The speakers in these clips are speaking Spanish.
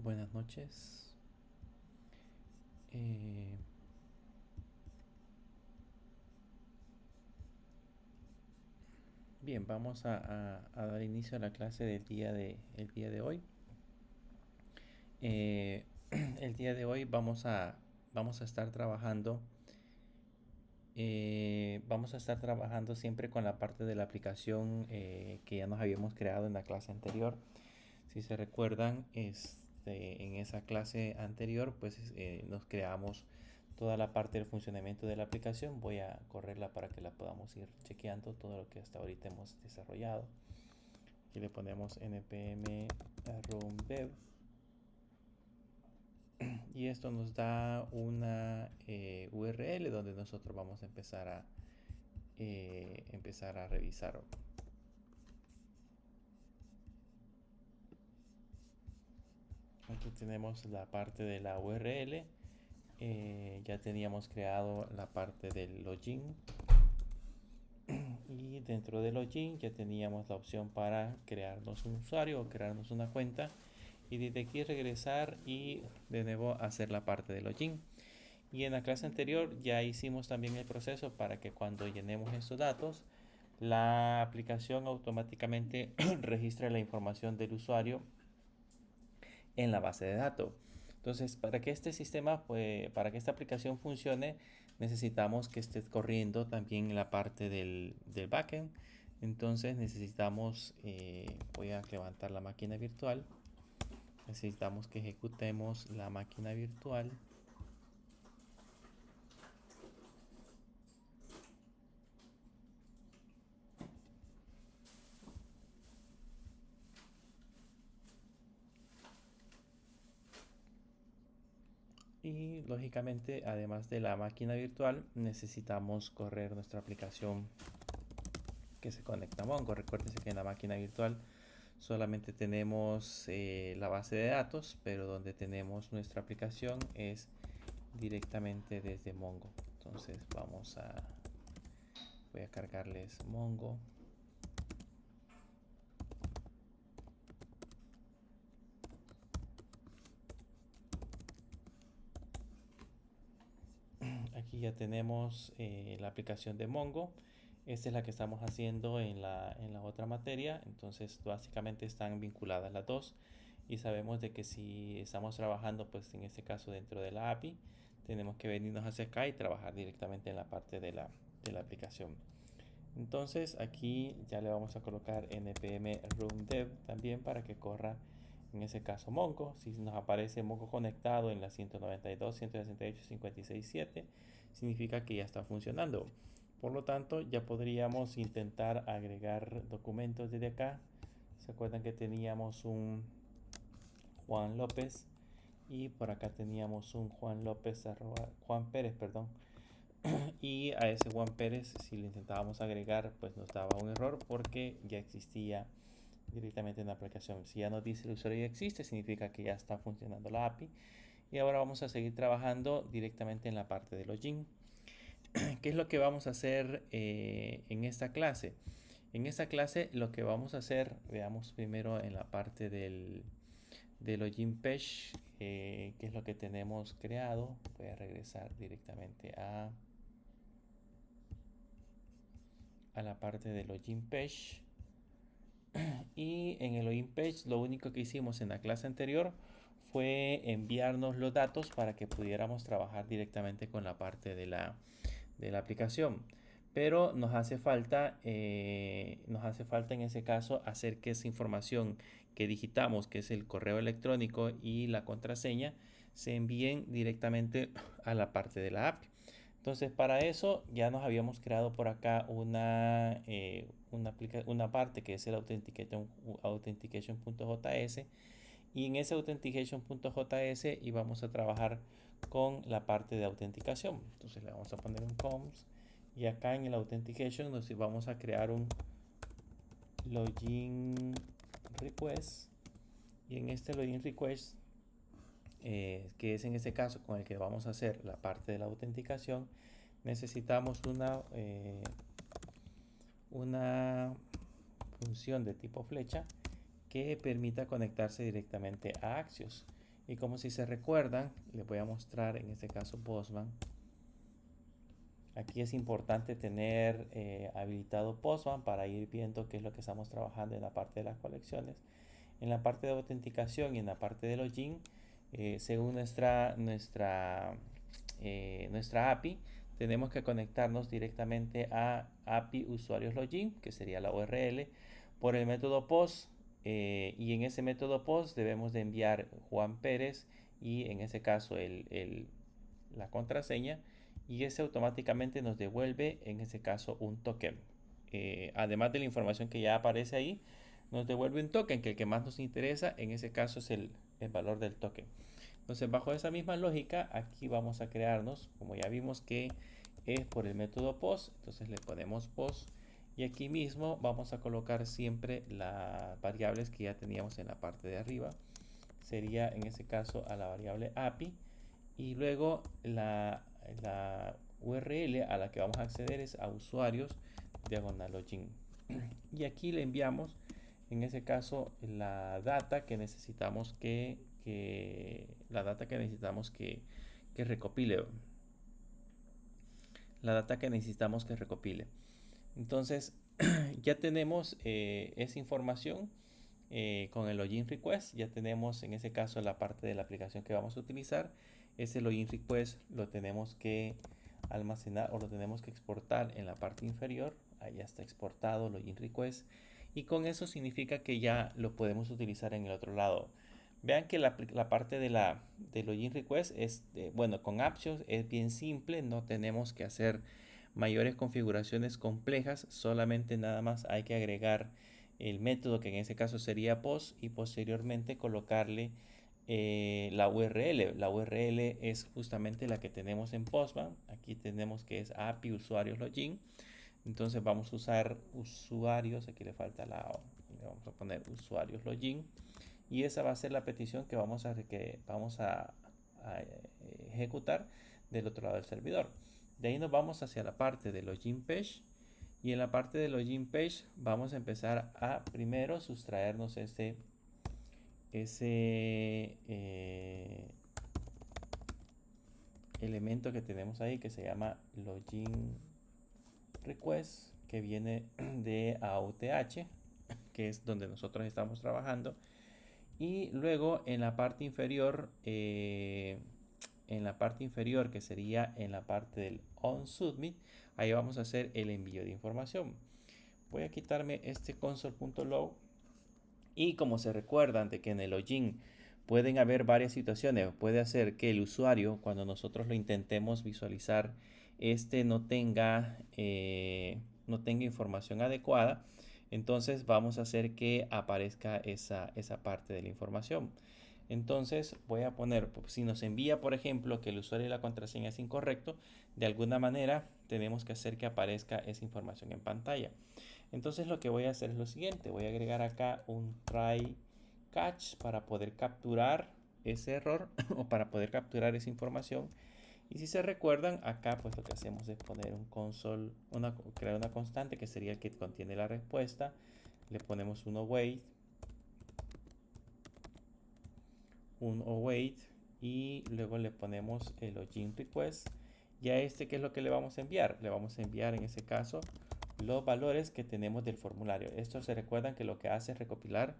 Buenas noches. Eh, bien, vamos a dar inicio a la clase el día de hoy. Eh, el día de hoy vamos a estar trabajando. Vamos a estar trabajando siempre con la parte de la aplicación que ya nos habíamos creado en la clase anterior. Si se recuerdan, en esa clase anterior, pues nos creamos toda la parte del funcionamiento de la aplicación. Voy a correrla para que la podamos ir chequeando todo lo que hasta ahorita hemos desarrollado. Aquí le ponemos npm run dev y esto nos da una URL donde nosotros vamos a empezar a revisar. Aquí tenemos la parte de la URL. Ya teníamos creado la parte del login y dentro del login ya teníamos la opción para crearnos un usuario o crearnos una cuenta y desde aquí regresar y de nuevo hacer la parte del login. Y en la clase anterior ya hicimos también el proceso para que cuando llenemos estos datos la aplicación automáticamente registre la información del usuario en la base de datos. Entonces, para que este sistema, pues, para que esta aplicación funcione, necesitamos que esté corriendo también en la parte del backend. Entonces necesitamos, voy a levantar la máquina virtual. Necesitamos que ejecutemos la máquina virtual. Y lógicamente, además de la máquina virtual, necesitamos correr nuestra aplicación que se conecta a Mongo. Recuérdense que en la máquina virtual solamente tenemos la base de datos, pero donde tenemos nuestra aplicación es directamente desde Mongo. Entonces voy a cargarles Mongo. Aquí ya tenemos la aplicación de Mongo. Esta es la que estamos haciendo en la otra materia. Entonces básicamente están vinculadas las dos. Y sabemos de que si estamos trabajando, pues en este caso dentro de la API, tenemos que venirnos hacia acá y trabajar directamente en la parte de la aplicación. Entonces aquí ya le vamos a colocar npm run dev también para que corra en ese caso Mongo. Si nos aparece Mongo conectado en la 192.168.56.7, significa que ya está funcionando. Por lo tanto, ya podríamos intentar agregar documentos desde acá. ¿Se acuerdan que teníamos un Juan López? Y por acá teníamos un Juan López, Juan Pérez, perdón. Y a ese Juan Pérez, si lo intentábamos agregar, pues nos daba un error porque ya existía directamente en la aplicación. Si ya nos dice el usuario ya existe, significa que ya está funcionando la API. Y ahora vamos a seguir trabajando directamente en la parte de login. ¿Qué es lo que vamos a hacer en esta clase? En esta clase lo que vamos a hacer, veamos primero en la parte del login page, qué es lo que tenemos creado. Voy a regresar directamente a la parte del login page. Y en el login page lo único que hicimos en la clase anterior fue enviarnos los datos para que pudiéramos trabajar directamente con la parte de la aplicación. Pero nos hace falta en ese caso hacer que esa información que digitamos, que es el correo electrónico y la contraseña, se envíen directamente a la parte de la API. Entonces, para eso ya nos habíamos creado por acá una parte que es el authentication.js, y en ese authentication.js íbamos a trabajar con la parte de autenticación. Entonces le vamos a poner un const y acá en el authentication nos vamos a crear un login request, y en este login request que es en este caso con el que vamos a hacer la parte de la autenticación, necesitamos una función de tipo flecha que permita conectarse directamente a Axios. Y como si se recuerdan, les voy a mostrar en este caso Postman. Aquí es importante tener habilitado Postman para ir viendo qué es lo que estamos trabajando en la parte de las colecciones. En la parte de autenticación y en la parte de login, según nuestra API, tenemos que conectarnos directamente a API usuarios login, que sería la URL, por el método post. Y en ese método post debemos de enviar Juan Pérez y en ese caso la contraseña, y ese automáticamente nos devuelve en ese caso un token. Además de la información que ya aparece ahí, nos devuelve un token que el que más nos interesa en ese caso es el valor del token. Entonces, bajo esa misma lógica, aquí vamos a crearnos, como ya vimos que es por el método post, entonces le ponemos post, y aquí mismo vamos a colocar siempre las variables que ya teníamos en la parte de arriba. Sería en ese caso a la variable API, y luego la URL a la que vamos a acceder es a usuarios diagonal login. Y aquí le enviamos en ese caso la data que necesitamos que recopile. La data que necesitamos que recopile. Entonces, ya tenemos esa información con el login request. Ya tenemos en ese caso la parte de la aplicación que vamos a utilizar. Ese login request lo tenemos que almacenar o lo tenemos que exportar en la parte inferior. Ahí ya está exportado login request. Y con eso significa que ya lo podemos utilizar en el otro lado. Vean que la parte de login request es, bueno, con Aptions es bien simple. No tenemos que hacer mayores configuraciones complejas. Solamente nada más hay que agregar el método, que en ese caso sería post, y posteriormente colocarle la URL. La URL es justamente la que tenemos en Postman. Aquí tenemos que es API usuarios login. Entonces vamos a usar usuarios, aquí le falta le vamos a poner usuarios login, y esa va a ser la petición que vamos a ejecutar del otro lado del servidor. De ahí nos vamos hacia la parte de login page, y en la parte de login page vamos a empezar a primero sustraernos ese elemento que tenemos ahí, que se llama login request, que viene de AUTH, que es donde nosotros estamos trabajando. Y luego en la parte inferior, que sería en la parte del onSubmit, ahí vamos a hacer el envío de información. Voy a quitarme este console.log, y como se recuerdan de que en el login pueden haber varias situaciones, puede hacer que el usuario, cuando nosotros lo intentemos visualizar, no tenga información adecuada. Entonces vamos a hacer que aparezca esa parte de la información. Entonces voy a poner, si nos envía por ejemplo que el usuario y la contraseña es incorrecto, de alguna manera tenemos que hacer que aparezca esa información en pantalla. Entonces lo que voy a hacer es lo siguiente: voy a agregar acá un try catch para poder capturar ese error o para poder capturar esa información. Y si se recuerdan, acá pues lo que hacemos es poner un console, crear una constante que sería el que contiene la respuesta. Le ponemos un await, y luego le ponemos el login request. Y a ¿qué es lo que le vamos a enviar? Le vamos a enviar en ese caso los valores que tenemos del formulario. Esto se recuerdan que lo que hace es recopilar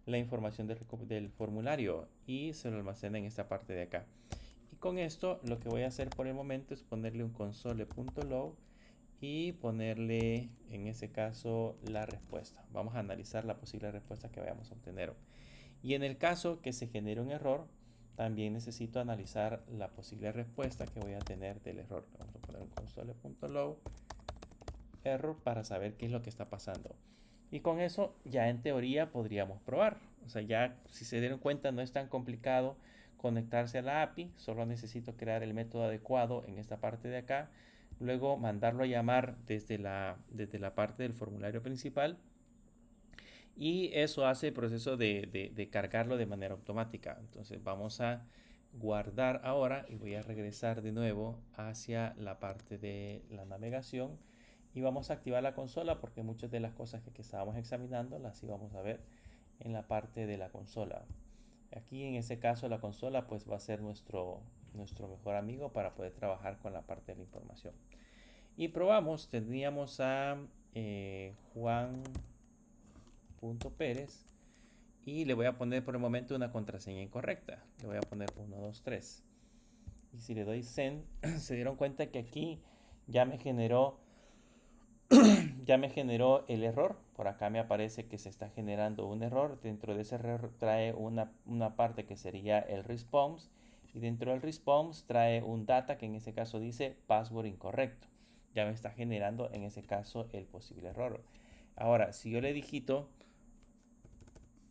la información del formulario y se lo almacena en esta parte de acá. Y con esto lo que voy a hacer por el momento es ponerle un console.log y ponerle en ese caso la respuesta. Vamos a analizar la posible respuesta que vayamos a obtener. Y en el caso que se genere un error, también necesito analizar la posible respuesta que voy a tener del error. Vamos a poner un console.log error para saber qué es lo que está pasando. Y con eso ya en teoría podríamos probar. O sea, ya si se dieron cuenta, no es tan complicado conectarse a la API. Solo necesito crear el método adecuado en esta parte de acá. Luego mandarlo a llamar desde la parte del formulario principal. Y eso hace el proceso de cargarlo de manera automática. Entonces vamos a guardar ahora y voy a regresar de nuevo hacia la parte de la navegación. Y vamos a activar la consola porque muchas de las cosas que estábamos examinando las íbamos a ver en la parte de la consola. Aquí en ese caso la consola pues va a ser nuestro mejor amigo para poder trabajar con la parte de la información. Y probamos, tendríamos a Juan.Pérez y le voy a poner por el momento una contraseña incorrecta. Le voy a poner 123. Y si le doy send, se dieron cuenta que aquí ya me generó el error. Por acá me aparece que se está generando un error. Dentro de ese error trae una parte que sería el response. Y dentro del response trae un data que en este caso dice password incorrecto. Ya me está generando en ese caso el posible error. Ahora, si yo le digito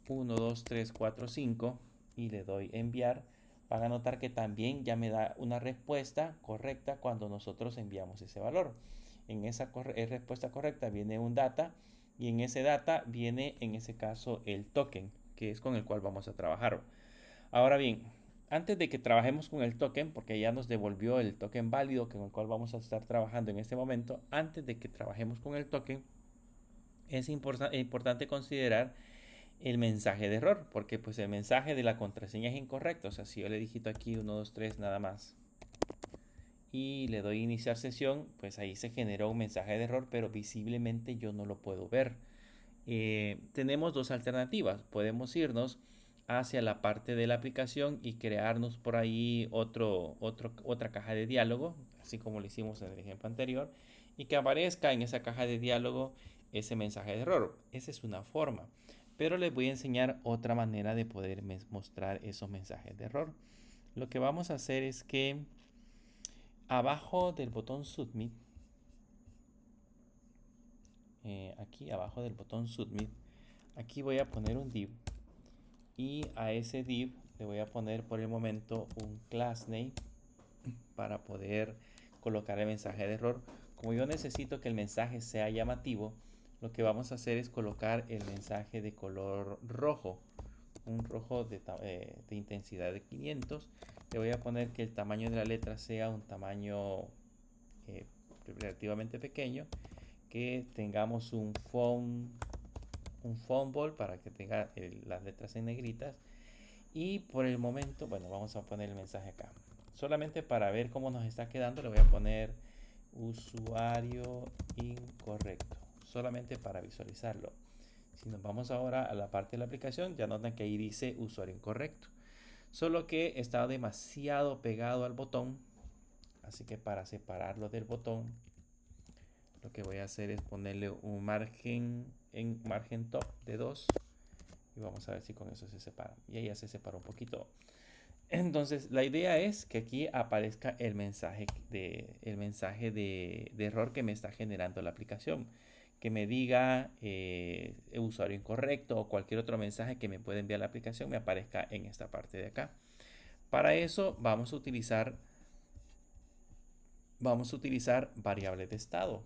1, 2, 3, 4, 5 y le doy enviar, van a notar que también ya me da una respuesta correcta cuando nosotros enviamos ese valor. En esa respuesta correcta viene un data y en ese data viene en ese caso el token, que es con el cual vamos a trabajar. Ahora bien, antes de que trabajemos con el token, porque ya nos devolvió el token válido con el cual vamos a estar trabajando en este momento, antes de que trabajemos con el token, es importante considerar el mensaje de error, porque pues el mensaje de la contraseña es incorrecto. O sea, si yo le digito aquí 1, 2, 3 nada más y le doy iniciar sesión, pues ahí se generó un mensaje de error, pero visiblemente yo no lo puedo ver. Tenemos dos alternativas. Podemos irnos hacia la parte de la aplicación y crearnos por ahí otra caja de diálogo, así como lo hicimos en el ejemplo anterior, y que aparezca en esa caja de diálogo ese mensaje de error. Esa es una forma, pero les voy a enseñar otra manera de poder mostrar esos mensajes de error. Lo que vamos a hacer es que abajo del botón Submit, aquí abajo del botón Submit, aquí voy a poner un div y a ese div le voy a poner por el momento un class name para poder colocar el mensaje de error. Como yo necesito que el mensaje sea llamativo, lo que vamos a hacer es colocar el mensaje de color rojo, un rojo de intensidad de 500. Le voy a poner que el tamaño de la letra sea un tamaño relativamente pequeño, que tengamos un font bold para que tenga las letras en negritas. Y por el momento, bueno, vamos a poner el mensaje acá. Solamente para ver cómo nos está quedando, le voy a poner usuario incorrecto. Solamente para visualizarlo. Si nos vamos ahora a la parte de la aplicación, ya notan que ahí dice usuario incorrecto. Solo que está demasiado pegado al botón. Así que para separarlo del botón, lo que voy a hacer es ponerle un margen top de 2. Y vamos a ver si con eso se separa. Y ahí ya se separa un poquito. Entonces la idea es que aquí aparezca el mensaje de error que me está generando la aplicación. Que me diga usuario incorrecto o cualquier otro mensaje que me pueda enviar la aplicación me aparezca en esta parte de acá. Para eso vamos a utilizar variables de estado.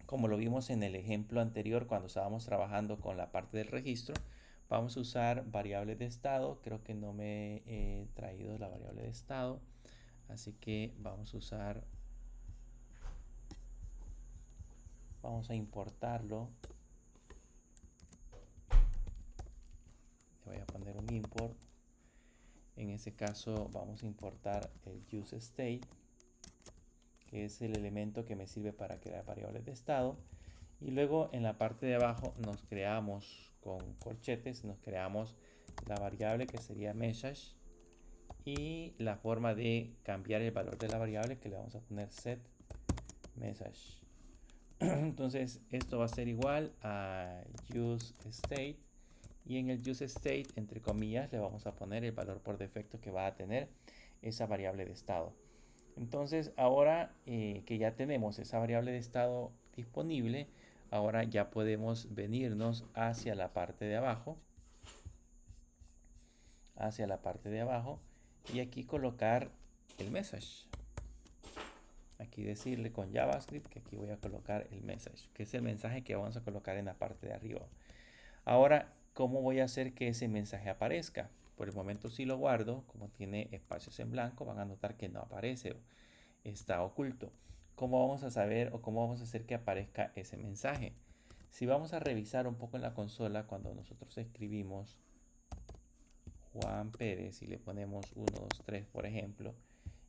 Como lo vimos en el ejemplo anterior cuando estábamos trabajando con la parte del registro, vamos a usar variables de estado. Creo que no me he traído la variable de estado, así que vamos a importarlo. Le voy a poner un import. En ese caso vamos a importar el useState, que es el elemento que me sirve para crear variables de estado. Y luego en la parte de abajo nos creamos con corchetes, nos creamos la variable que sería message y la forma de cambiar el valor de la variable que le vamos a poner set message. Entonces esto va a ser igual a useState y en el useState entre comillas le vamos a poner el valor por defecto que va a tener esa variable de estado. Entonces ahora que ya tenemos esa variable de estado disponible, ahora ya podemos venirnos hacia la parte de abajo, y aquí colocar el message. Aquí decirle con JavaScript que aquí voy a colocar el message, que es el mensaje que vamos a colocar en la parte de arriba. Ahora, ¿cómo voy a hacer que ese mensaje aparezca? Por el momento si lo guardo, como tiene espacios en blanco, van a notar que no aparece, está oculto. ¿Cómo vamos a saber o cómo vamos a hacer que aparezca ese mensaje? Si vamos a revisar un poco en la consola, cuando nosotros escribimos Juan Pérez y le ponemos 1, 2, 3, por ejemplo,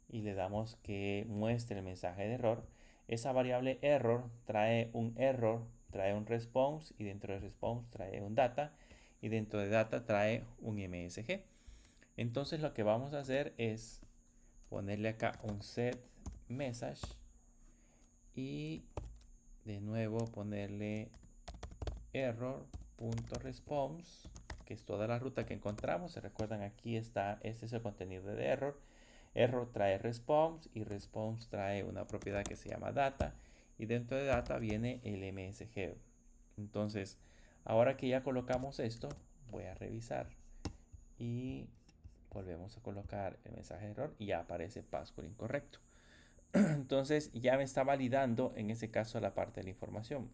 y le damos que muestre el mensaje de error, esa variable error trae un error, trae un response, y dentro de response trae un data, y dentro de data trae un MSG. Entonces lo que vamos a hacer es ponerle acá un set message y de nuevo ponerle error.response, que es toda la ruta que encontramos. Se recuerdan, aquí está, este es el contenido de error. Error trae response y response trae una propiedad que se llama data, y dentro de data viene el MSG. Entonces, ahora que ya colocamos esto, voy a revisar y volvemos a colocar el mensaje de error y ya aparece password incorrecto. Entonces ya me está validando en ese caso la parte de la información.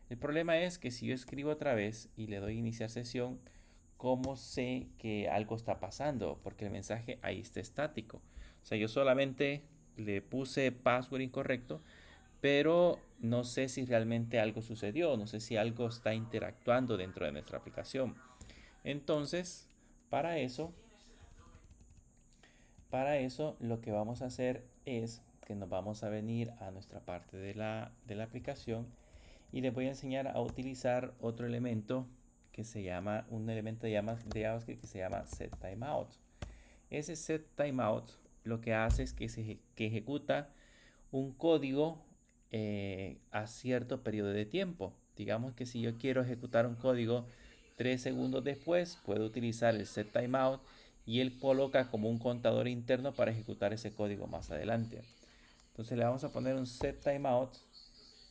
El problema es que si yo escribo otra vez y le doy iniciar sesión, ¿cómo sé que algo está pasando? Porque el mensaje ahí está estático. O sea, yo solamente le puse password incorrecto, pero no sé si realmente algo sucedió, no sé si algo está interactuando dentro de nuestra aplicación. Entonces, para eso lo que vamos a hacer es que nos vamos a venir a nuestra parte de la aplicación y les voy a enseñar a utilizar otro elemento que se llama, un elemento de JavaScript que se llama setTimeout. Ese setTimeout lo que hace es que ejecuta un código a cierto periodo de tiempo. Digamos que si yo quiero ejecutar un código 3 segundos después, puedo utilizar el setTimeout y él coloca como un contador interno para ejecutar ese código más adelante. Entonces le vamos a poner un setTimeout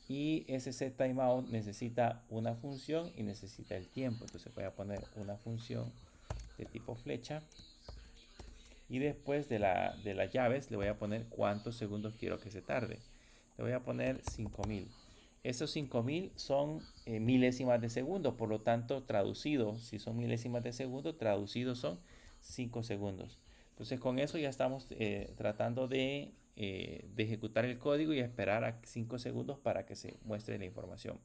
y ese setTimeout necesita una función y necesita el tiempo. Entonces voy a poner una función de tipo flecha y después de las llaves le voy a poner cuántos segundos quiero que se tarde. Le voy a poner 5000. Esos 5000 son milésimas de segundo, por lo tanto traducido, si son milésimas de segundo, traducidos son 5 segundos. Entonces con eso ya estamos tratando de ejecutar el código y esperar a 5 segundos para que se muestre la información.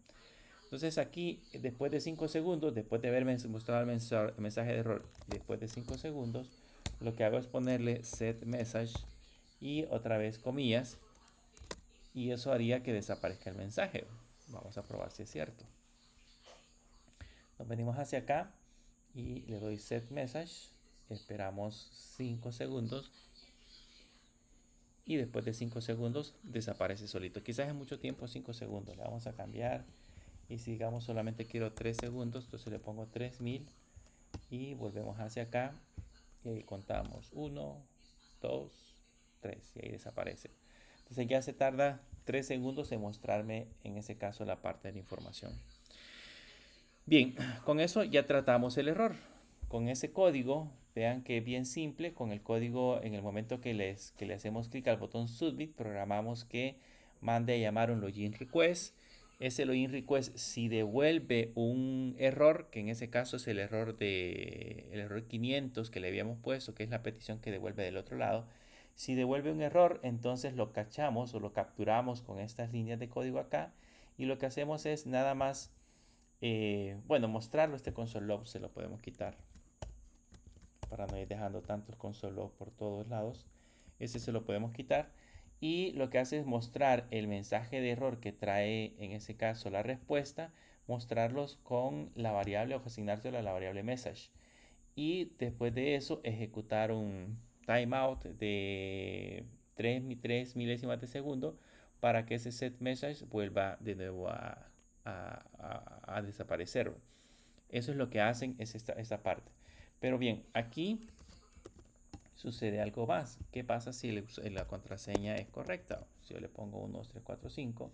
Entonces aquí, después de 5 segundos, después de haberme mostrado el mensaje de error, después de 5 segundos, lo que hago es ponerle set message y otra vez comillas, y eso haría que desaparezca el mensaje. Vamos a probar si es cierto. Nos venimos hacia acá y le doy set message, esperamos 5 segundos y después de 5 segundos desaparece solito. Quizás es mucho tiempo 5 segundos, le vamos a cambiar y si digamos solamente quiero 3 segundos, entonces le pongo 3000 y volvemos hacia acá y ahí contamos 1, 2, 3 y ahí desaparece. Entonces ya se tarda 3 segundos en mostrarme en ese caso la parte de la información. Bien, con eso ya tratamos el error. Con ese código, vean que es bien simple. Con el código, en el momento que le hacemos clic al botón Submit, programamos que mande a llamar un login request. Ese login request, si devuelve un error, que en ese caso es el error 500 que le habíamos puesto, que es la petición que devuelve del otro lado. Si devuelve un error, entonces lo cachamos o lo capturamos con estas líneas de código acá. Y lo que hacemos es nada más bueno, mostrarlo. Este console log se lo podemos quitar para no ir dejando tantos console log por todos lados. Ese se lo podemos quitar y lo que hace es mostrar el mensaje de error que trae en ese caso la respuesta, mostrarlos con la variable o asignárselo a la variable message y después de eso ejecutar un timeout de 3 milésimas de segundo para que ese set message vuelva de nuevo a desaparecer. Eso es lo que hacen, es esta parte. Pero bien, aquí sucede algo más. ¿Qué pasa si la contraseña es correcta? Si yo le pongo 1, 2, 3, 4, 5,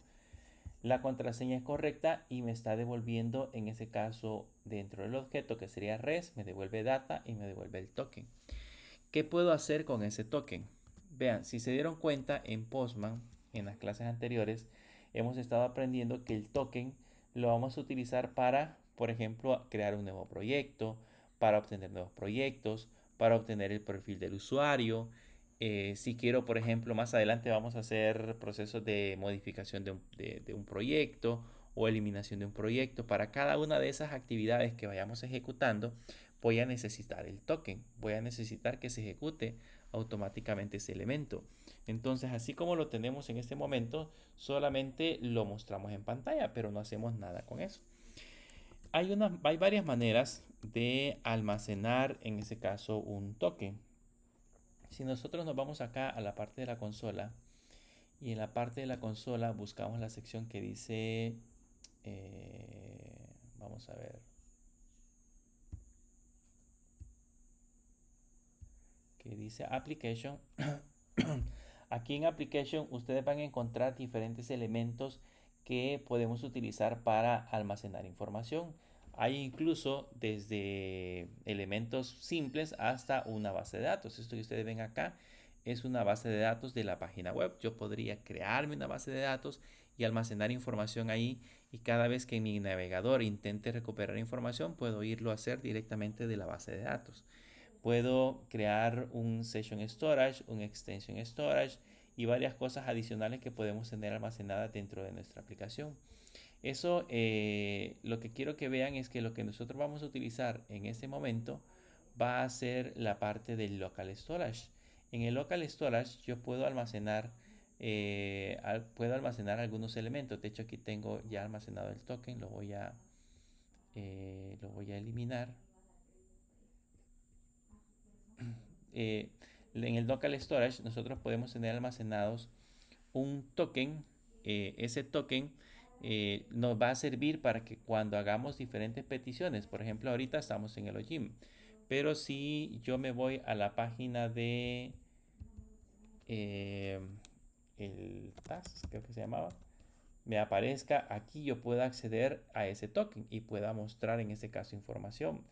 la contraseña es correcta y me está devolviendo, en ese caso, dentro del objeto que sería res, me devuelve data y me devuelve el token. ¿Qué puedo hacer con ese token? Vean, si se dieron cuenta en Postman, en las clases anteriores, hemos estado aprendiendo que el token lo vamos a utilizar para, por ejemplo, crear un nuevo proyecto, para obtener nuevos proyectos, para obtener el perfil del usuario. Si quiero, por ejemplo, más adelante vamos a hacer procesos de modificación de un proyecto o eliminación de un proyecto. Para cada una de esas actividades que vayamos ejecutando, voy a necesitar el token, voy a necesitar que se ejecute automáticamente ese elemento. Entonces, así como lo tenemos en este momento, solamente lo mostramos en pantalla, pero no hacemos nada con eso. Hay varias maneras de almacenar, en ese caso, un token. Si nosotros nos vamos acá a la parte de la consola y en la parte de la consola buscamos la sección que dice, vamos a ver, que dice Application. Aquí en Application ustedes van a encontrar diferentes elementos que podemos utilizar para almacenar información. Hay incluso desde elementos simples hasta una base de datos. Esto que ustedes ven acá es una base de datos de la página web. Yo podría crearme una base de datos y almacenar información ahí, y cada vez que mi navegador intente recuperar información puedo irlo a hacer directamente de la base de datos. Puedo crear un Session Storage, un Extension Storage y varias cosas adicionales que podemos tener almacenadas dentro de nuestra aplicación. Eso, lo que quiero que vean es que lo que nosotros vamos a utilizar en este momento va a ser la parte del Local Storage. En el Local Storage yo puedo almacenar algunos elementos. De hecho, aquí tengo ya almacenado el token. Lo voy a eliminar. En el local storage nosotros podemos tener almacenados un token. Ese token nos va a servir para que cuando hagamos diferentes peticiones, por ejemplo, ahorita estamos en el Ojim, pero si yo me voy a la página de el TAS, creo que se llamaba, me aparezca aquí, yo pueda acceder a ese token y pueda mostrar en este caso información.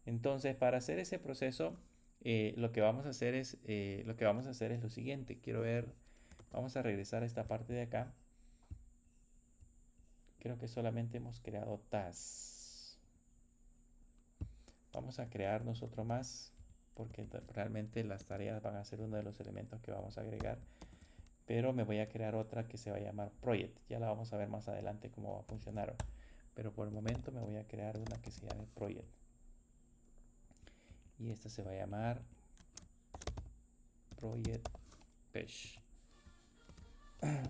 Entonces, para hacer ese proceso, lo que vamos a hacer es lo siguiente. Quiero ver, vamos a regresar a esta parte de acá. Creo que solamente hemos creado tasks. Vamos a crearnos otro más, porque realmente las tareas van a ser uno de los elementos que vamos a agregar. Pero me voy a crear otra que se va a llamar Project. Ya la vamos a ver más adelante cómo va a funcionar. Pero por el momento me voy a crear una que se llame Project. Y esta se va a llamar Project Page.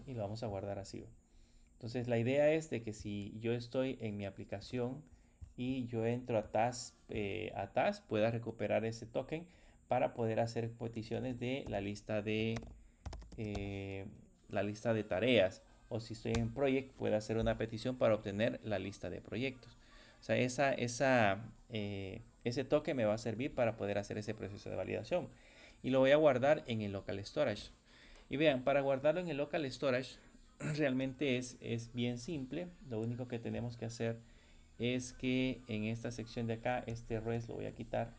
Y lo vamos a guardar así. Entonces la idea es de que si yo estoy en mi aplicación y yo entro a TAS, pueda recuperar ese token para poder hacer peticiones de la lista de tareas, o si estoy en Project pueda hacer una petición para obtener la lista de proyectos. O sea, ese token me va a servir para poder hacer ese proceso de validación, y lo voy a guardar en el local storage. Y vean, para guardarlo en el local storage realmente es bien simple. Lo único que tenemos que hacer es que en esta sección de acá, este res lo voy a quitar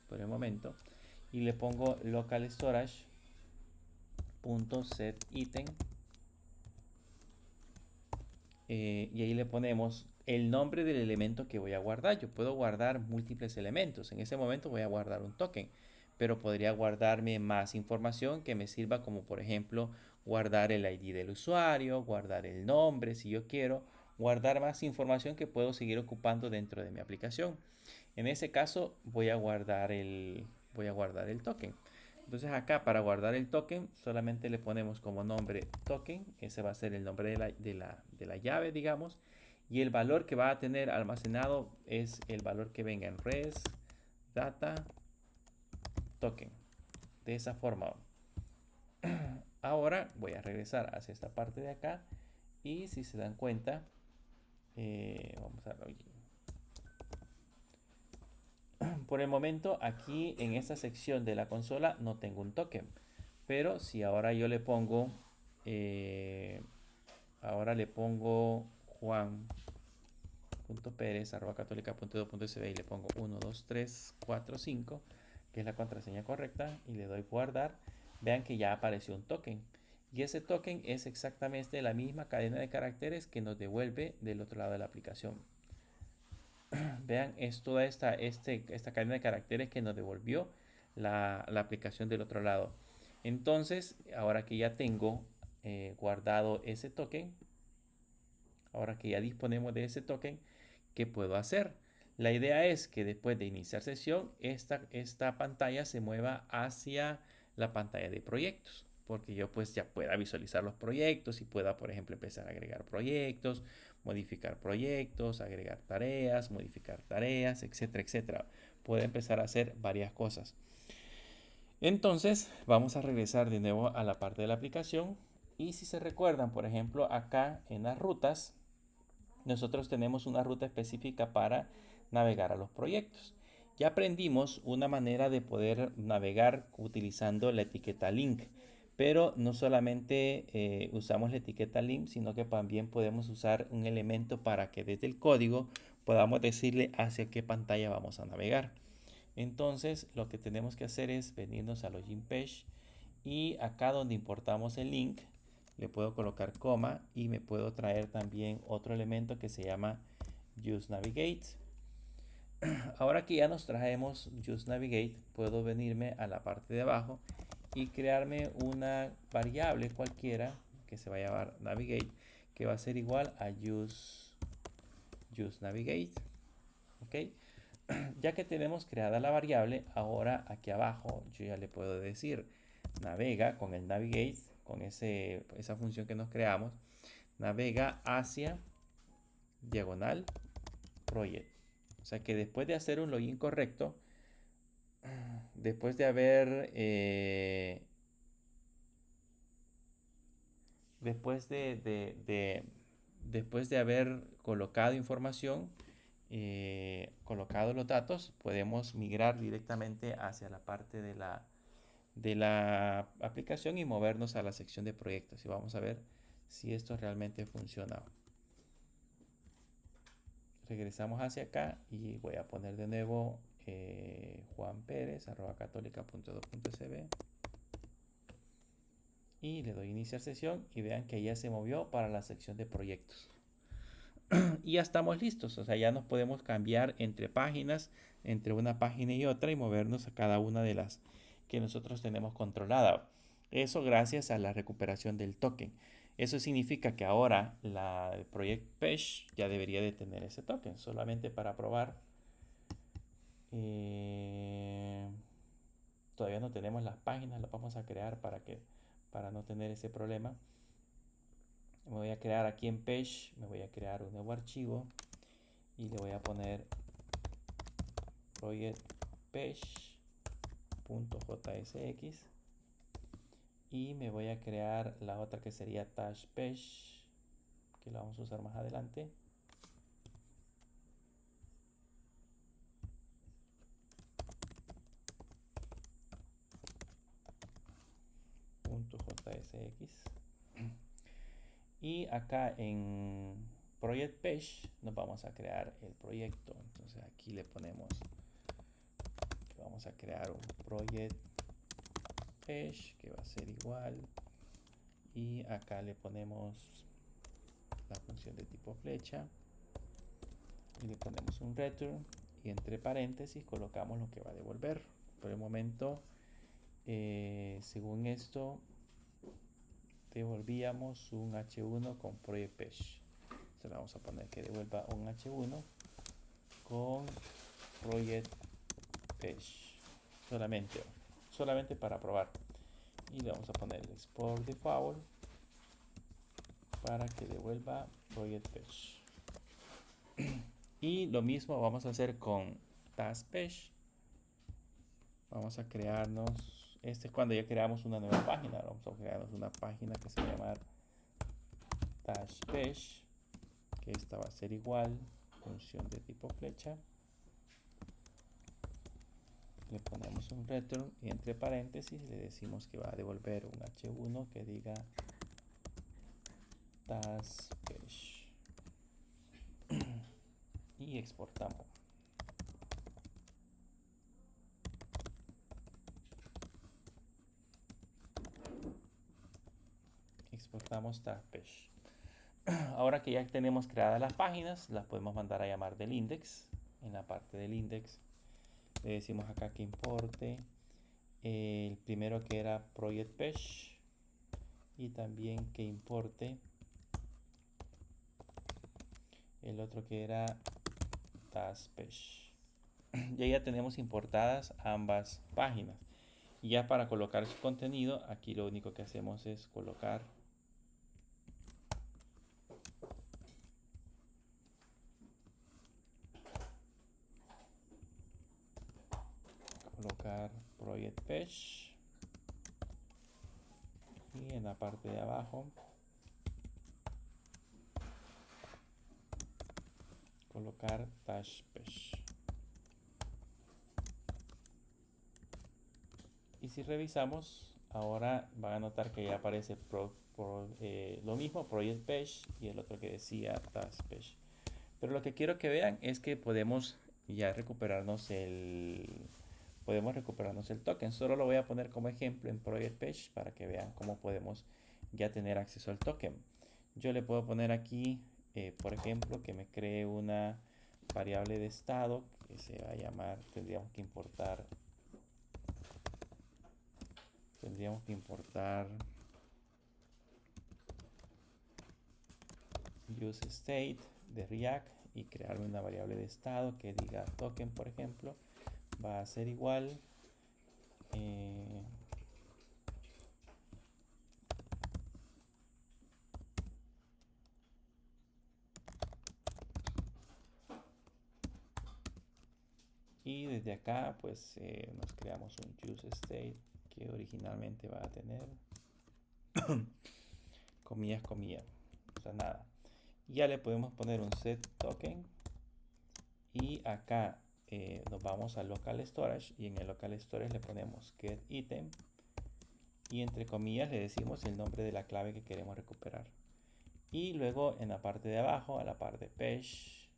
por el momento y le pongo local storage .set item, y ahí le ponemos el nombre del elemento que voy a guardar. Yo puedo guardar múltiples elementos. En ese momento voy a guardar un token, pero podría guardarme más información que me sirva, como por ejemplo guardar el ID del usuario, guardar el nombre si yo quiero, guardar más información que puedo seguir ocupando dentro de mi aplicación. En ese caso voy a guardar el token. Entonces acá, para guardar el token, solamente le ponemos como nombre token. Ese va a ser el nombre de la llave, digamos. Y el valor que va a tener almacenado es el valor que venga en res data token. De esa forma. Ahora voy a regresar hacia esta parte de acá. Y si se dan cuenta, vamos a ver. Por el momento, aquí en esta sección de la consola no tengo un token. Pero si ahora yo le pongo, juan.perez@católica.edu.sb y le pongo 1, 2, 3, 4, 5, que es la contraseña correcta, y le doy guardar, vean que ya apareció un token. Y ese token es exactamente la misma cadena de caracteres que nos devuelve del otro lado de la aplicación. Vean, es toda esta cadena de caracteres que nos devolvió la aplicación del otro lado. Entonces, ahora que ya tengo guardado ese token, ahora que ya disponemos de ese token, ¿qué puedo hacer? La idea es que después de iniciar sesión, esta pantalla se mueva hacia la pantalla de proyectos, porque yo pues ya pueda visualizar los proyectos y pueda, por ejemplo, empezar a agregar proyectos, modificar proyectos, agregar tareas, modificar tareas, etcétera, etcétera. Puede empezar a hacer varias cosas. Entonces, vamos a regresar de nuevo a la parte de la aplicación. Y si se recuerdan, por ejemplo, acá en las rutas, nosotros tenemos una ruta específica para navegar a los proyectos. Ya aprendimos una manera de poder navegar utilizando la etiqueta link, pero no solamente usamos la etiqueta link, sino que también podemos usar un elemento para que desde el código podamos decirle hacia qué pantalla vamos a navegar. Entonces lo que tenemos que hacer es venirnos a Login Page y acá donde importamos el link le puedo colocar coma y me puedo traer también otro elemento que se llama useNavigate. Ahora que ya nos traemos useNavigate, puedo venirme a la parte de abajo y crearme una variable cualquiera que se va a llamar navigate, que va a ser igual a useNavigate. ¿Ok? Ya que tenemos creada la variable, ahora aquí abajo yo ya le puedo decir navega con el navigate, con esa función que nos creamos, navega hacia diagonal project. O sea que después de hacer un login correcto, después de haber después de haber colocado información, colocado los datos, podemos migrar directamente hacia la parte de la aplicación y movernos a la sección de proyectos. Y vamos a ver si esto realmente funciona. Regresamos hacia acá y voy a poner de nuevo juanperez@católica.edu.sb y le doy iniciar sesión y vean que ya se movió para la sección de proyectos. Y ya estamos listos, o sea, ya nos podemos cambiar entre páginas, entre una página y otra y movernos a cada una de las que nosotros tenemos controlada. Eso gracias a la recuperación del token. Eso significa que ahora la Project Page ya debería de tener ese token. Solamente para probar. Todavía no tenemos las páginas, las vamos a crear para no tener ese problema. Me voy a crear aquí en Page, me voy a crear un nuevo archivo y le voy a poner project page.jsx y me voy a crear la otra que sería touch page, que la vamos a usar más adelante. .jsx y acá en project page nos vamos a crear el proyecto. Entonces aquí le ponemos que vamos a crear un project page que va a ser igual y acá le ponemos la función de tipo flecha y le ponemos un return y entre paréntesis colocamos lo que va a devolver. Por el momento según esto devolvíamos un H1 con project page. Entonces le vamos a poner que devuelva un H1 con project page solamente para probar, y le vamos a poner el export default para que devuelva project page. Y lo mismo vamos a hacer con task page. Vamos a crearnos, este es cuando ya creamos una nueva página, vamos a crearnos una página que se llama task page, que esta va a ser igual, función de tipo flecha. Le ponemos un return y entre paréntesis le decimos que va a devolver un H1 que diga task page y exportamos. Exportamos task page. Ahora que ya tenemos creadas las páginas, las podemos mandar a llamar del index. En la parte del index le decimos acá que importe el primero que era project page y también que importe el otro que era Taspage. Ya tenemos importadas ambas páginas. Y ya para colocar su contenido, aquí lo único que hacemos es colocar project page y en la parte de abajo colocar dash page. Y si revisamos, ahora van a notar que ya aparece lo mismo, project page, y el otro que decía task page. Pero lo que quiero que vean es que podemos ya recuperarnos el token. Solo lo voy a poner como ejemplo en project page para que vean cómo podemos ya tener acceso al token. Yo le puedo poner aquí, por ejemplo, que me cree una variable de estado que se va a llamar, tendríamos que importar useState de React y crearme una variable de estado que diga token, por ejemplo, va a ser igual y desde acá pues nos creamos un useState que originalmente va a tener comillas, o sea, nada. Ya le podemos poner un set token y acá nos vamos al local storage y en el local storage le ponemos get item y entre comillas le decimos el nombre de la clave que queremos recuperar. Y luego en la parte de abajo, a la parte page,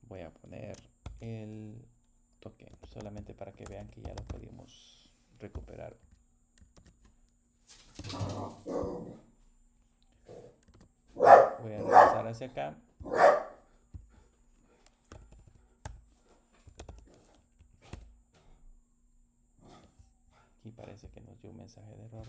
voy a poner el token solamente para que vean que ya lo pudimos recuperar. Voy a regresar hacia acá. Aquí parece que nos dio un mensaje de error.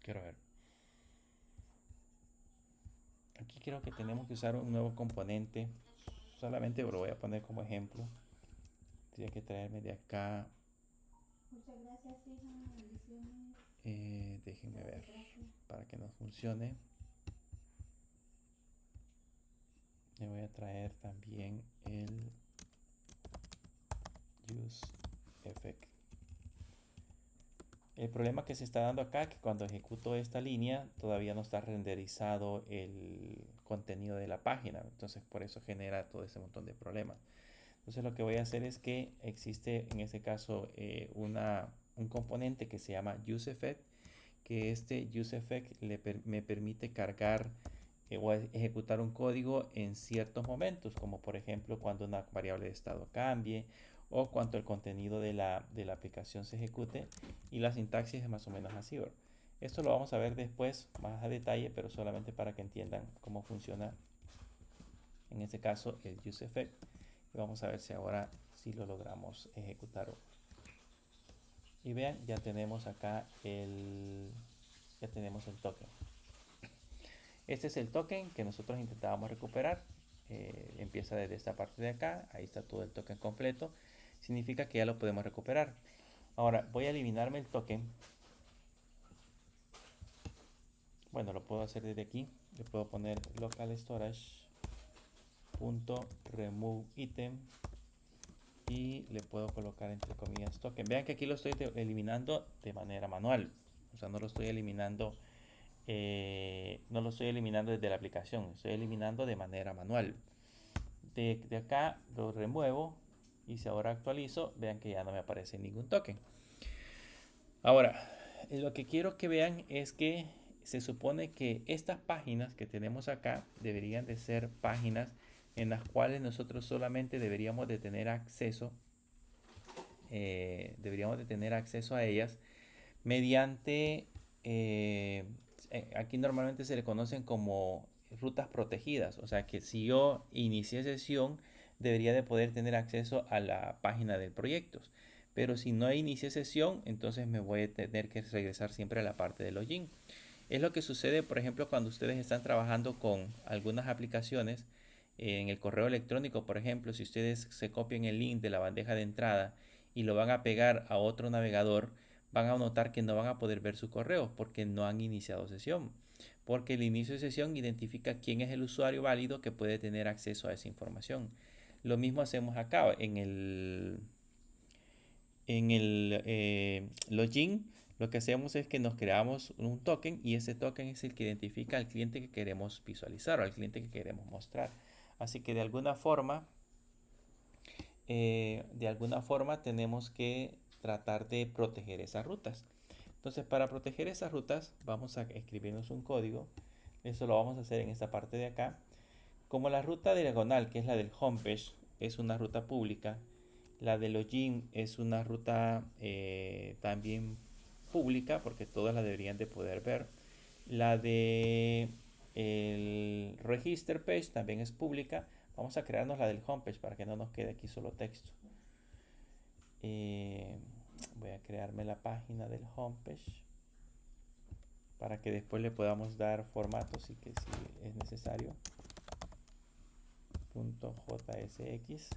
Quiero ver. Aquí creo que tenemos que usar un nuevo componente. Solamente lo voy a poner como ejemplo. Tendría que traerme de acá. Muchas gracias, hija. Bendiciones. Déjenme ver para que nos funcione. Le voy a traer también el use effect. El problema que se está dando acá es que cuando ejecuto esta línea todavía no está renderizado el contenido de la página. Entonces por eso genera todo ese montón de problemas. Entonces lo que voy a hacer es que existe en este caso un componente que se llama useEffect, que este useEffect me permite cargar o ejecutar un código en ciertos momentos, como por ejemplo cuando una variable de estado cambie o cuando el contenido de la aplicación se ejecute, y la sintaxis es más o menos así. Esto lo vamos a ver después más a detalle, pero solamente para que entiendan cómo funciona en este caso el useEffect. Y vamos a ver si ahora sí lo logramos ejecutar. Y vean, ya tenemos acá el token. Este es el token que nosotros intentábamos recuperar. Empieza desde esta parte de acá. Ahí está todo el token completo. Significa que ya lo podemos recuperar. Ahora voy a eliminarme el token. Bueno, lo puedo hacer desde aquí. Le puedo poner local storage .remove item y le puedo colocar entre comillas token. Vean que aquí lo estoy eliminando de manera manual. O sea, no lo estoy eliminando desde la aplicación, estoy eliminando de manera manual. De acá lo remuevo y si ahora actualizo, vean que ya no me aparece ningún token. Ahora, lo que quiero que vean es que se supone que estas páginas que tenemos acá deberían de ser páginas en las cuales nosotros solamente deberíamos de tener acceso a ellas mediante aquí normalmente se le conocen como rutas protegidas. O sea que si yo inicié sesión, debería de poder tener acceso a la página del proyecto. Pero si no inicie sesión, entonces me voy a tener que regresar siempre a la parte de login. Es lo que sucede, por ejemplo, cuando ustedes están trabajando con algunas aplicaciones en el correo electrónico, por ejemplo, si ustedes se copian el link de la bandeja de entrada y lo van a pegar a otro navegador, van a notar que no van a poder ver su correo porque no han iniciado sesión. Porque el inicio de sesión identifica quién es el usuario válido que puede tener acceso a esa información. Lo mismo hacemos acá en el login. Lo que hacemos es que nos creamos un token y ese token es el que identifica al cliente que queremos visualizar o al cliente que queremos mostrar. Así que de alguna forma tenemos que tratar de proteger esas rutas. Entonces, para proteger esas rutas vamos a escribirnos un código. Eso lo vamos a hacer en esta parte de acá. Como la ruta diagonal, que es la del homepage, es una ruta pública, la de login es una ruta también pública, porque todas la deberían de poder ver. La de el register page también es pública. Vamos a crearnos la del homepage para que no nos quede aquí solo texto. Voy a crearme la página del homepage para que después le podamos dar formatos y que si es necesario. .jsx.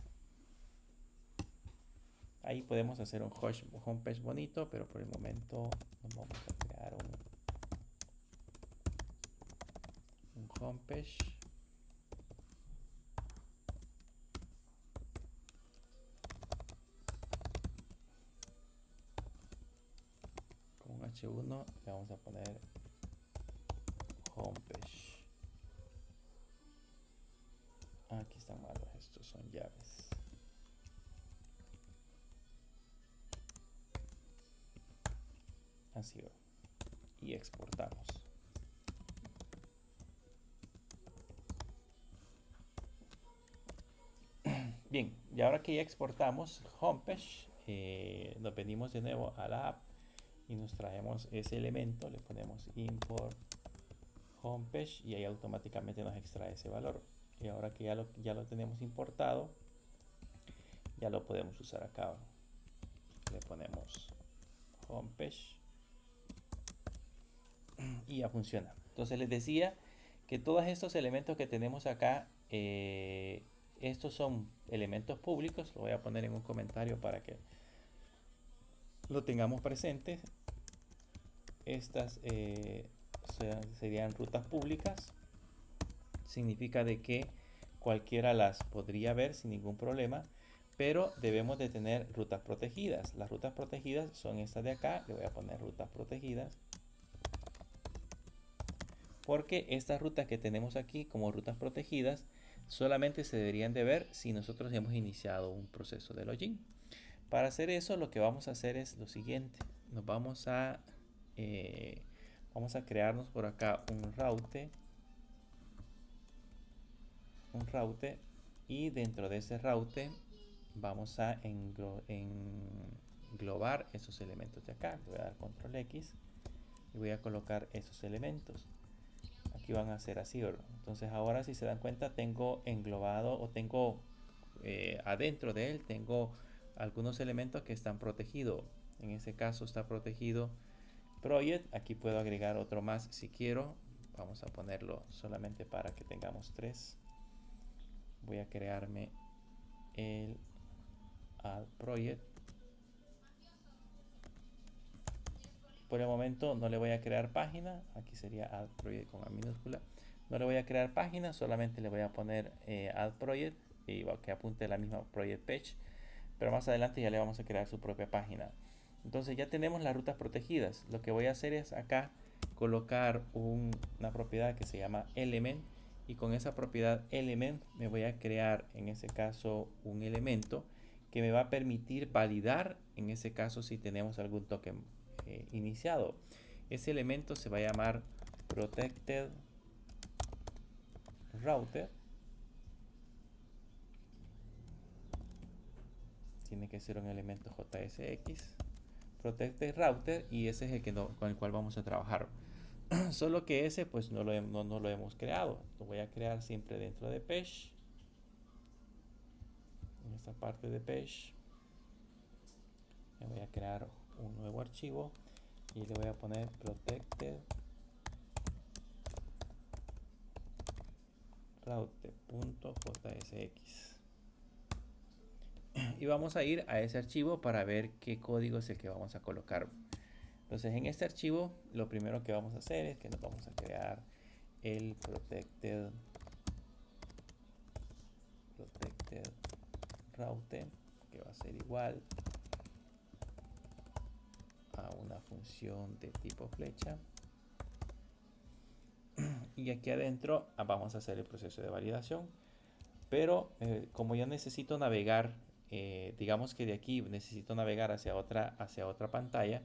Ahí podemos hacer un homepage bonito, pero por el momento nos vamos a crear un homepage. Con H1 le vamos a poner homepage. Aquí están malos, estos son llaves. Así va. Y exportamos. Bien, y ahora que ya exportamos homepage, nos venimos de nuevo a la app y nos traemos ese elemento, le ponemos import homepage y ahí automáticamente nos extrae ese valor. Y ahora que ya lo tenemos importado, ya lo podemos usar acá. Le ponemos homepage y ya funciona. Entonces les decía que todos estos elementos que tenemos acá, estos son elementos públicos. Lo voy a poner en un comentario para que lo tengamos presente. Estas serían rutas públicas. Significa de que cualquiera las podría ver sin ningún problema, pero debemos de tener rutas protegidas. Las rutas protegidas son estas de acá. Le voy a poner rutas protegidas, porque estas rutas que tenemos aquí como rutas protegidas solamente se deberían de ver si nosotros hemos iniciado un proceso de login. Para hacer eso, lo que vamos a hacer es lo siguiente. Nos vamos a crearnos por acá un route, y dentro de ese route vamos a englobar esos elementos de acá. Voy a dar control X y voy a colocar esos elementos. Aquí van a ser así, ¿verdad? Entonces ahora, si se dan cuenta, tengo englobado o tengo adentro de él tengo algunos elementos que están protegidos. En ese caso está protegido project. Aquí puedo agregar otro más si quiero. Vamos a ponerlo solamente para que tengamos 3. Voy a crearme el add project. Por el momento no le voy a crear página. Aquí sería add project con A minúscula. No le voy a crear página, solamente le voy a poner add project y que apunte la misma project page. Pero más adelante ya le vamos a crear su propia página. Entonces ya tenemos las rutas protegidas. Lo que voy a hacer es acá colocar una propiedad que se llama element, y con esa propiedad element me voy a crear en ese caso un elemento que me va a permitir validar en ese caso si tenemos algún token iniciado. Ese elemento se va a llamar protected router. Tiene que ser un elemento JSX protected router, y ese es el con el cual vamos a trabajar. Solo que ese pues no lo hemos creado. Lo voy a crear siempre dentro de page. en esta parte de page me voy a crear un nuevo archivo y le voy a poner protected route.jsx y vamos a ir a ese archivo para ver qué código es el que vamos a colocar. Entonces en este archivo lo primero que vamos a hacer es que nos vamos a crear el protected route, que va a ser igual a una función de tipo flecha, y aquí adentro vamos a hacer el proceso de validación. Pero como yo necesito navegar, digamos que de aquí necesito navegar hacia otra pantalla,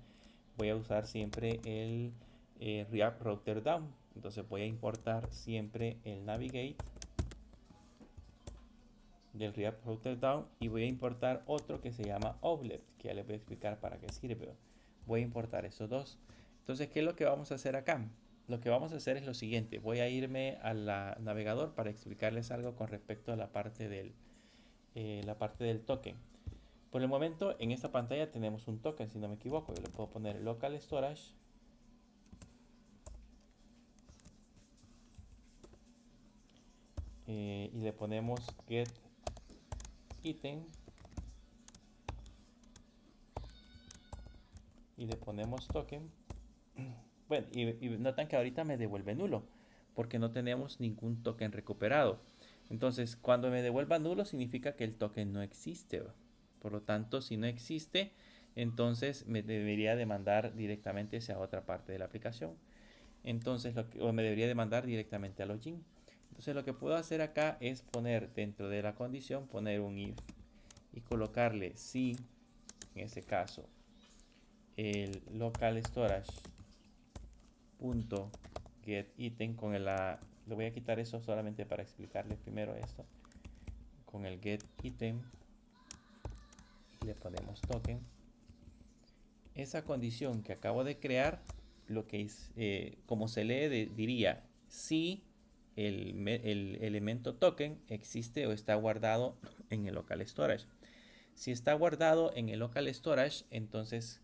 voy a usar siempre el React Router Down. Entonces voy a importar siempre el navigate del React Router Down y voy a importar otro que se llama Oblet, que ya les voy a explicar para qué sirve. Voy a importar esos dos. Entonces, ¿qué es lo que vamos a hacer acá? Lo que vamos a hacer es lo siguiente. Voy a irme al navegador para explicarles algo con respecto a la parte del token. Por el momento, en esta pantalla tenemos un token, si no me equivoco. Yo le puedo poner local storage. Y le ponemos get item. Y le ponemos token. Bueno, y notan que ahorita me devuelve nulo, porque no tenemos ningún token recuperado. Entonces, cuando me devuelva nulo, significa que el token no existe. Por lo tanto, si no existe, entonces me debería demandar directamente hacia otra parte de la aplicación. Entonces, o me debería demandar directamente a login. Entonces, lo que puedo hacer acá es poner dentro de la condición, poner un if y colocarle si, en este caso, el local storage punto get item con el le voy a quitar eso solamente para explicarles primero esto. Con el get item le ponemos token. Esa condición que acabo de crear, lo que es, como se lee, diría si el elemento token existe o está guardado en el local storage. Si está guardado en el local storage, entonces,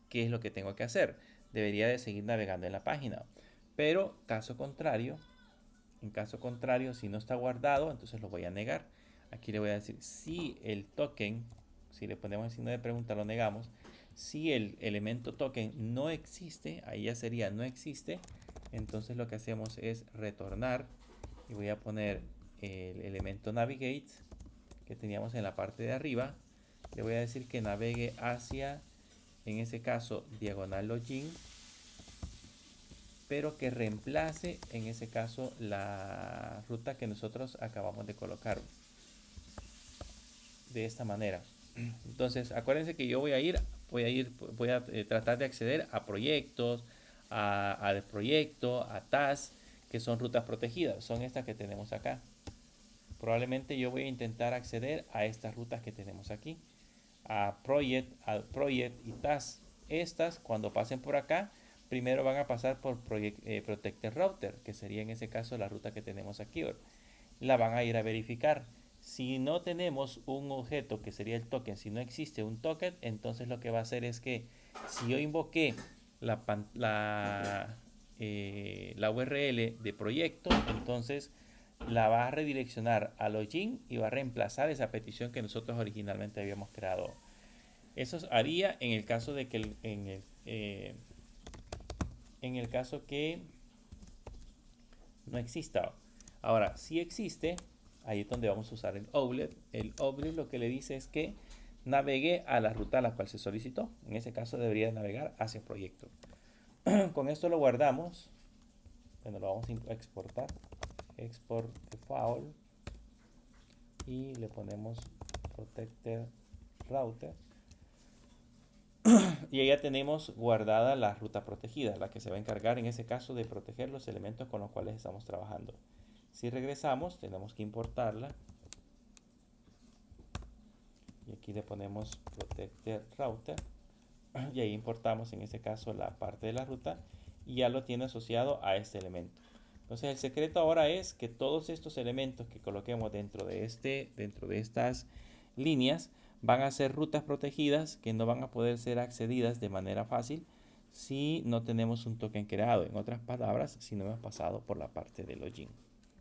¿qué es lo que tengo que hacer? Debería de seguir navegando en la página. Pero en caso contrario, si no está guardado, entonces lo voy a negar. Aquí le voy a decir si el token, si le ponemos el signo de pregunta, lo negamos. Si el elemento token no existe, ahí ya sería no existe. Entonces lo que hacemos es retornar y voy a poner el elemento navigate que teníamos en la parte de arriba. Le voy a decir que navegue hacia, en ese caso, diagonal login, pero que reemplace en ese caso la ruta que nosotros acabamos de colocar de esta manera. Entonces acuérdense que yo voy a tratar de acceder a proyectos, al proyecto, a tasks, que son rutas protegidas, son estas que tenemos acá. Probablemente yo voy a intentar acceder a estas rutas que tenemos aquí, al project y tasks. Estas, cuando pasen por acá, primero van a pasar por Protected Router, que sería en ese caso la ruta que tenemos aquí. La van a ir a verificar. Si no tenemos un objeto que sería el token, si no existe un token, entonces lo que va a hacer es que si yo invoqué la URL de proyecto, entonces la va a redireccionar a login y va a reemplazar esa petición que nosotros originalmente habíamos creado. Eso haría en el caso de que en el caso que no exista. Ahora, si existe, ahí es donde vamos a usar el oblet. El oblet lo que le dice es que navegue a la ruta a la cual se solicitó. En ese caso debería navegar hacia el proyecto. Con esto lo guardamos. Bueno, lo vamos a exportar. Export default. Y le ponemos protected router. Y ahí ya tenemos guardada la ruta protegida, la que se va a encargar en ese caso de proteger los elementos con los cuales estamos trabajando. Si regresamos, tenemos que importarla. Y aquí le ponemos protected router. Y ahí importamos en este caso la parte de la ruta y ya lo tiene asociado a este elemento. Entonces el secreto ahora es que todos estos elementos que coloquemos dentro de estas líneas van a ser rutas protegidas que no van a poder ser accedidas de manera fácil si no tenemos un token creado. En otras palabras, si no hemos pasado por la parte de login.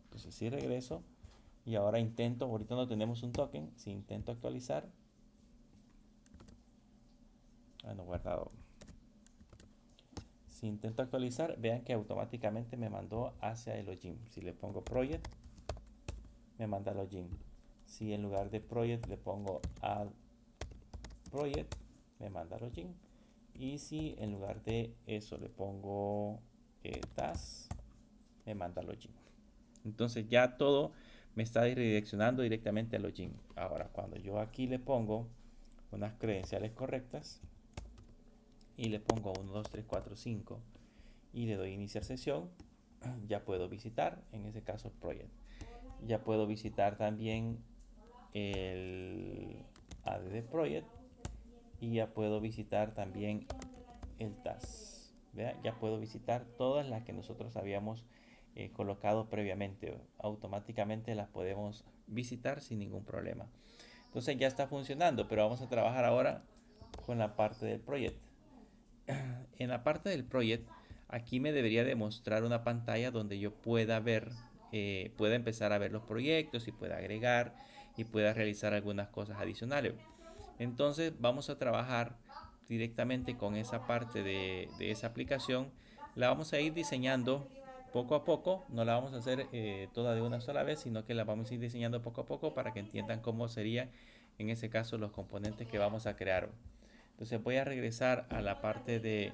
Entonces si regreso y ahora intento, ahorita no tenemos un token, si intento actualizar, no guardado. Si intento actualizar, vean que automáticamente me mandó hacia el login. Si le pongo project, me manda login. Si en lugar de project le pongo add project, me manda login. Y si en lugar de eso le pongo task, me manda login. Entonces ya todo me está redireccionando directamente al login. Ahora, cuando yo aquí le pongo unas credenciales correctas y le pongo 1, 2, 3, 4, 5 y le doy iniciar sesión, ya puedo visitar, en ese caso, project. Ya puedo visitar también el add project y ya puedo visitar también el task. ¿Vea? Ya puedo visitar todas las que nosotros habíamos colocado previamente. Automáticamente las podemos visitar sin ningún problema. Entonces ya está funcionando, pero vamos a trabajar ahora con la parte del project. En la parte del project, aquí me debería demostrar una pantalla donde yo pueda ver, pueda empezar a ver los proyectos y pueda agregar y pueda realizar algunas cosas adicionales. Entonces vamos a trabajar directamente con esa parte de esa aplicación. La vamos a ir diseñando poco a poco, no la vamos a hacer toda de una sola vez, sino que la vamos a ir diseñando poco a poco para que entiendan cómo sería en ese caso los componentes que vamos a crear. Entonces voy a regresar a la parte de...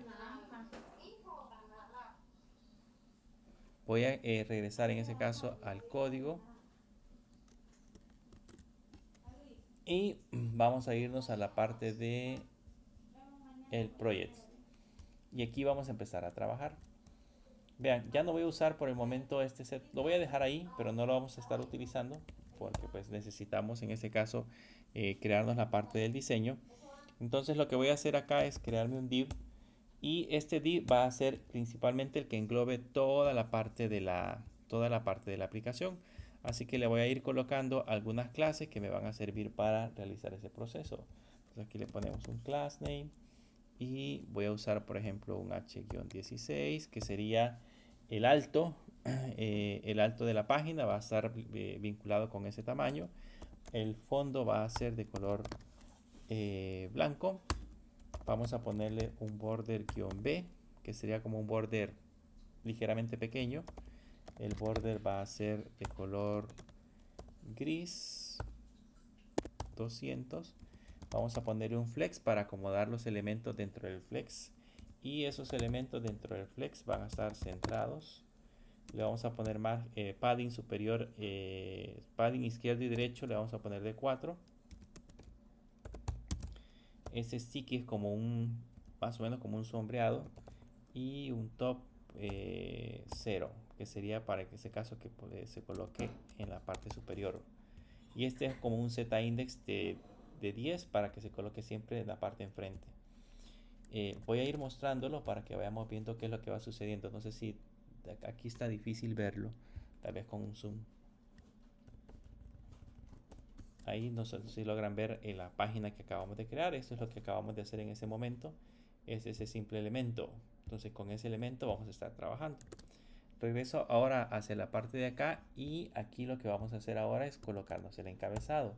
Voy a regresar en ese caso al código y vamos a irnos a la parte de el project. Y aquí vamos a empezar a trabajar. Vean, ya no voy a usar por el momento este set, lo voy a dejar ahí, pero no lo vamos a estar utilizando porque pues necesitamos en este caso crearnos la parte del diseño. Entonces lo que voy a hacer acá es crearme un div y este div va a ser principalmente el que englobe toda la parte de la aplicación. Así que le voy a ir colocando algunas clases que me van a servir para realizar ese proceso. Entonces aquí le ponemos un class name y voy a usar por ejemplo un h-16 que sería el alto. El alto de la página va a estar vinculado con ese tamaño. El fondo va a ser de color blanco. Vamos a ponerle un border-b, que sería como un border ligeramente pequeño. El border va a ser de color gris 200. Vamos a ponerle un flex para acomodar los elementos dentro del flex. Y esos elementos dentro del flex van a estar centrados. Le vamos a poner más padding superior, padding izquierdo y derecho le vamos a poner de 4. Ese sticky es como un, más o menos como un sombreado. Y un top 0, que sería para que ese caso que se coloque en la parte superior. Y este es como un z-index de 10 para que se coloque siempre en la parte enfrente. Voy a ir mostrándolo para que vayamos viendo qué es lo que va sucediendo. No sé si aquí está difícil verlo, tal vez con un zoom. Ahí no sé si logran ver en la página que acabamos de crear. Esto es lo que acabamos de hacer en ese momento. Es ese simple elemento. Entonces con ese elemento vamos a estar trabajando. Regreso ahora hacia la parte de acá y aquí lo que vamos a hacer ahora es colocarnos el encabezado.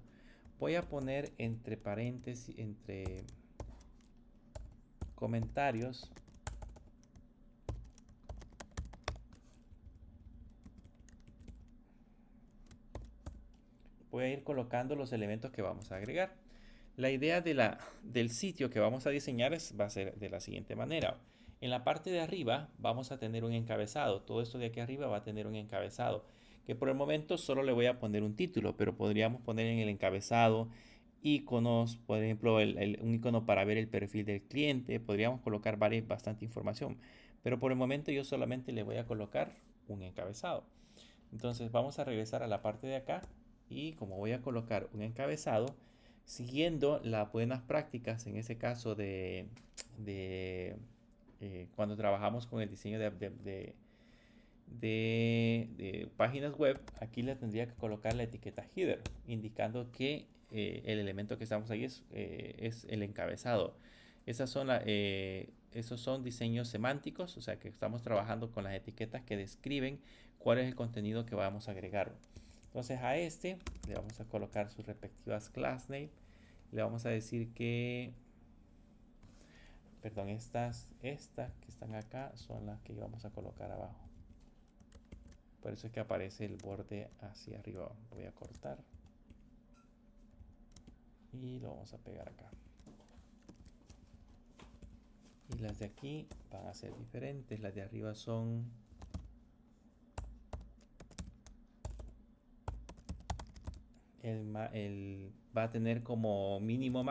Voy a poner entre paréntesis, entre comentarios, voy a ir colocando los elementos que vamos a agregar. La idea del sitio que vamos a diseñar va a ser de la siguiente manera. En la parte de arriba vamos a tener un encabezado. Todo esto de aquí arriba va a tener un encabezado. Que por el momento solo le voy a poner un título, pero podríamos poner en el encabezado iconos, por ejemplo, un icono para ver el perfil del cliente. Podríamos colocar bastante información. Pero por el momento yo solamente le voy a colocar un encabezado. Entonces vamos a regresar a la parte de acá. Y como voy a colocar un encabezado, siguiendo las buenas prácticas, en ese caso cuando trabajamos con el diseño de páginas web, aquí le tendría que colocar la etiqueta header, indicando que el elemento que estamos ahí es el encabezado. Esos son diseños semánticos, o sea que estamos trabajando con las etiquetas que describen cuál es el contenido que vamos a agregar. Entonces a este le vamos a colocar sus respectivas class name. Le vamos a decir que, perdón, estas que están acá son las que vamos a colocar abajo. Por eso es que aparece el borde hacia arriba. Voy a cortar y lo vamos a pegar acá. Y las de aquí van a ser diferentes. Las de arriba son va a tener como mínimo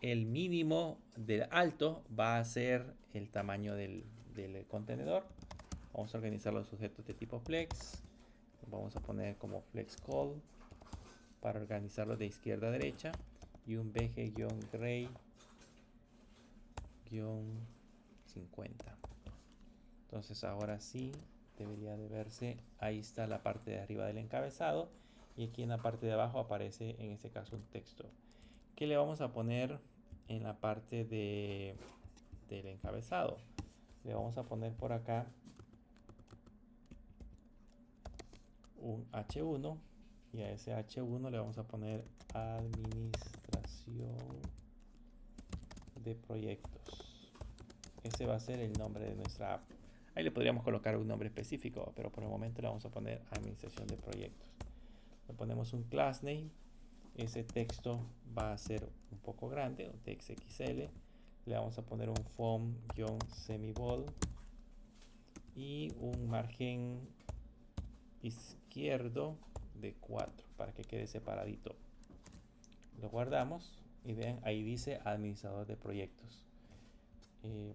el mínimo del alto va a ser el tamaño del contenedor. Vamos a organizar los objetos de tipo flex. Vamos a poner como flex call para organizarlos de izquierda a derecha y un bg-gray 50. Entonces ahora sí debería de verse. Ahí está la parte de arriba del encabezado y aquí en la parte de abajo aparece en este caso un texto. ¿Qué le vamos a poner en la parte del encabezado? Le vamos a poner por acá un H1 y a ese H1 le vamos a poner administración de proyectos. Ese va a ser el nombre de nuestra app. Ahí le podríamos colocar un nombre específico, pero por el momento le vamos a poner administración de proyectos. Le ponemos un class name. Ese texto va a ser un poco grande, un text XL. Le vamos a poner un font-semibold y un margen izquierdo de 4 para que quede separadito. Lo guardamos y vean, ahí dice administrador de proyectos.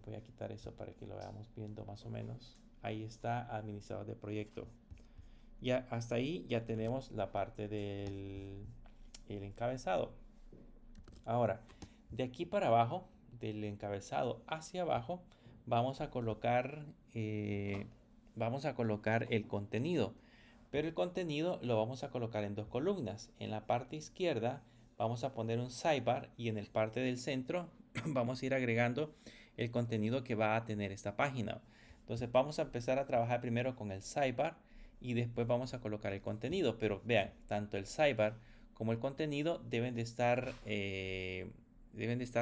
Voy a quitar eso para que lo veamos viendo más o menos. Ahí está administrador de proyecto. Ya hasta ahí ya tenemos la parte del encabezado. Ahora, de aquí para abajo, del encabezado hacia abajo, vamos a colocar el contenido. Pero el contenido lo vamos a colocar en dos columnas. En la parte izquierda vamos a poner un sidebar y en el parte del centro vamos a ir agregando el contenido que va a tener esta página. Entonces vamos a empezar a trabajar primero con el sidebar y después vamos a colocar el contenido. Pero vean, tanto el sidebar como el contenido deben de estar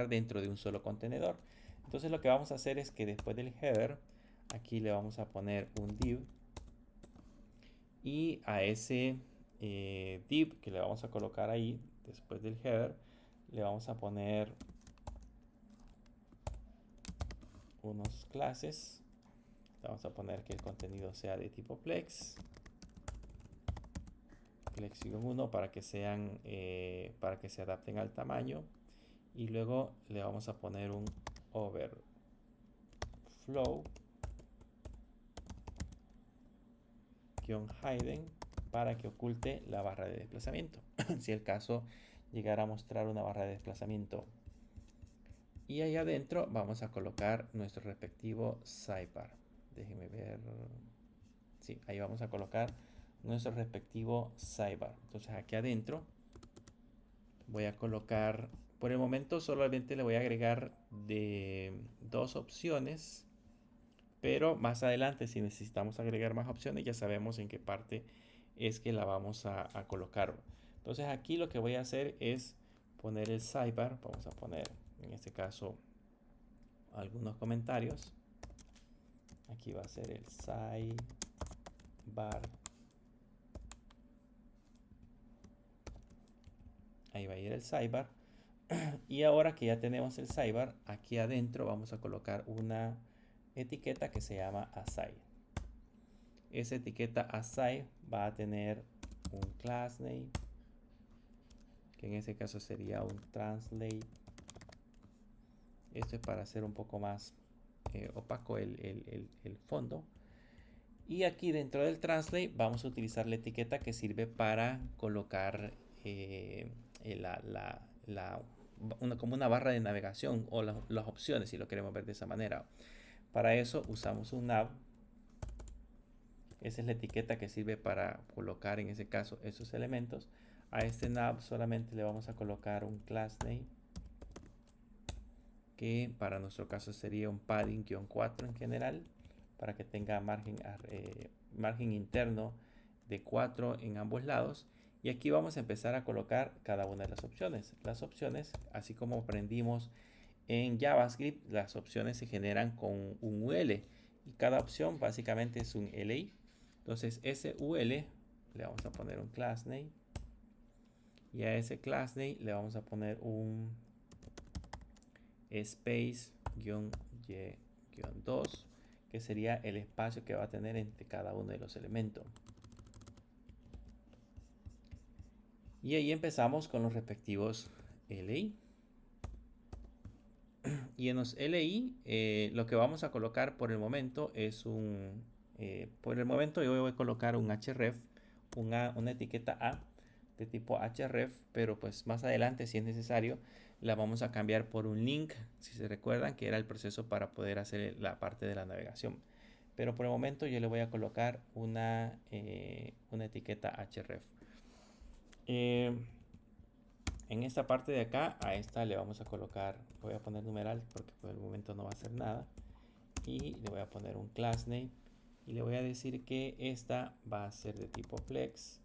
dentro de un solo contenedor. Entonces lo que vamos a hacer es que después del header, aquí le vamos a poner un div y a ese div que le vamos a colocar ahí después del header le vamos a poner unos clases. Vamos a poner que el contenido sea de tipo flex 1 para que sean para que se adapten al tamaño, y luego le vamos a poner un overflow hidden para que oculte la barra de desplazamiento si el caso llegara a mostrar una barra de desplazamiento. Y ahí adentro vamos a colocar nuestro respectivo sidebar. Déjenme ver. Sí, ahí vamos a colocar nuestro respectivo sidebar. Entonces aquí adentro voy a colocar, por el momento solamente le voy a agregar de dos opciones, pero más adelante si necesitamos agregar más opciones ya sabemos en qué parte es que la vamos a colocar. Entonces aquí lo que voy a hacer es poner el sidebar. Vamos a poner en este caso algunos comentarios. Aquí va a ser el sidebar. Ahí va a ir el sidebar. Y ahora que ya tenemos el sidebar, aquí adentro vamos a colocar una etiqueta que se llama aside. Esa etiqueta aside va a tener un class name, que en ese caso sería un translate. Esto es para hacer un poco más opaco el fondo. Y aquí dentro del translate vamos a utilizar la etiqueta que sirve para colocar como una barra de navegación o las opciones, si lo queremos ver de esa manera. Para eso usamos un nav. Esa es la etiqueta que sirve para colocar en ese caso esos elementos. A este nav solamente le vamos a colocar un class name, que para nuestro caso sería un padding-4 en general, para que tenga margen interno de 4 en ambos lados. Y aquí vamos a empezar a colocar cada una de las opciones. Las opciones, así como aprendimos en JavaScript, las opciones se generan con un UL y cada opción básicamente es un LI. Entonces ese UL le vamos a poner un class name y a ese class name le vamos a poner un space-y-2, que sería el espacio que va a tener entre cada uno de los elementos. Y ahí empezamos con los respectivos LI. Y en los LI lo que vamos a colocar por el momento es por el momento yo voy a colocar un href, una etiqueta A de tipo href, pero pues más adelante, si es necesario, la vamos a cambiar por un link, si se recuerdan que era el proceso para poder hacer la parte de la navegación. Pero por el momento yo le voy a colocar una etiqueta href. En esta parte de acá, a esta le vamos a colocar, voy a poner numeral porque por el momento no va a hacer nada. Y le voy a poner un class name y le voy a decir que esta va a ser de tipo flex.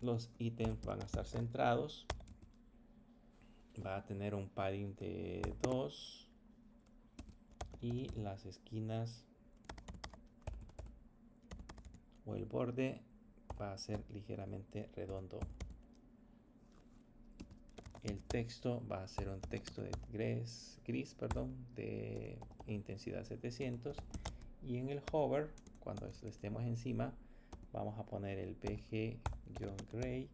Los ítems van a estar centrados. Va a tener un padding de 2 y las esquinas o el borde va a ser ligeramente redondo. El texto va a ser un texto de gris, de intensidad 700. Y en el hover, cuando estemos encima, vamos a poner el bg-gray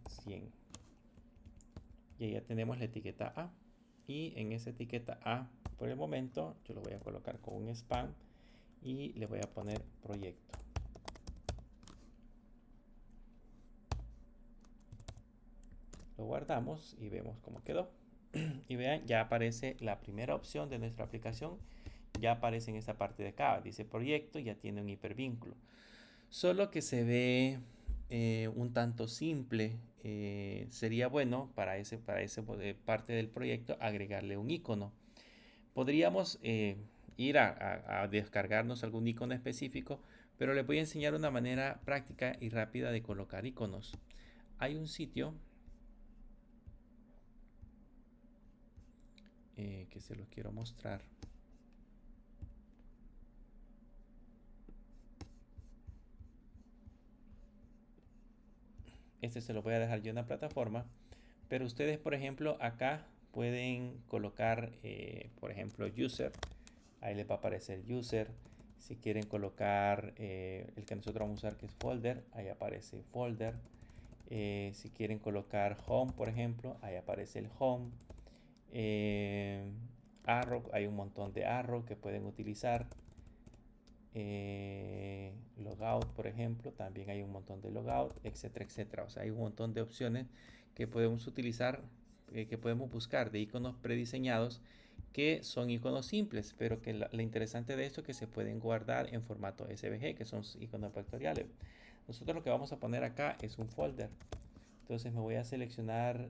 100. Y ahí ya tenemos la etiqueta A. Y en esa etiqueta A, por el momento, yo lo voy a colocar con un span y le voy a poner proyecto. Lo guardamos y vemos cómo quedó. Y vean, ya aparece la primera opción de nuestra aplicación. Ya aparece en esta parte de acá. Dice proyecto, ya tiene un hipervínculo. Solo que se ve un tanto simple. Sería bueno para esa parte del proyecto agregarle un icono. Podríamos ir a descargarnos algún icono específico, pero les voy a enseñar una manera práctica y rápida de colocar iconos. Hay un sitio que se los quiero mostrar. Este se lo voy a dejar yo en la plataforma, pero ustedes, por ejemplo, acá pueden colocar, por ejemplo, user. Ahí les va a aparecer user. Si quieren colocar el que nosotros vamos a usar, que es folder, ahí aparece folder. Si quieren colocar home, por ejemplo, ahí aparece el home. Arrow, hay un montón de arrow que pueden utilizar. Logout, por ejemplo, también hay un montón de logout, etcétera, etcétera. O sea, hay un montón de opciones que podemos utilizar, que podemos buscar de iconos prediseñados, que son iconos simples, pero que lo interesante de esto es que se pueden guardar en formato SVG, que son iconos vectoriales. Nosotros lo que vamos a poner acá es un folder. Entonces me voy a seleccionar,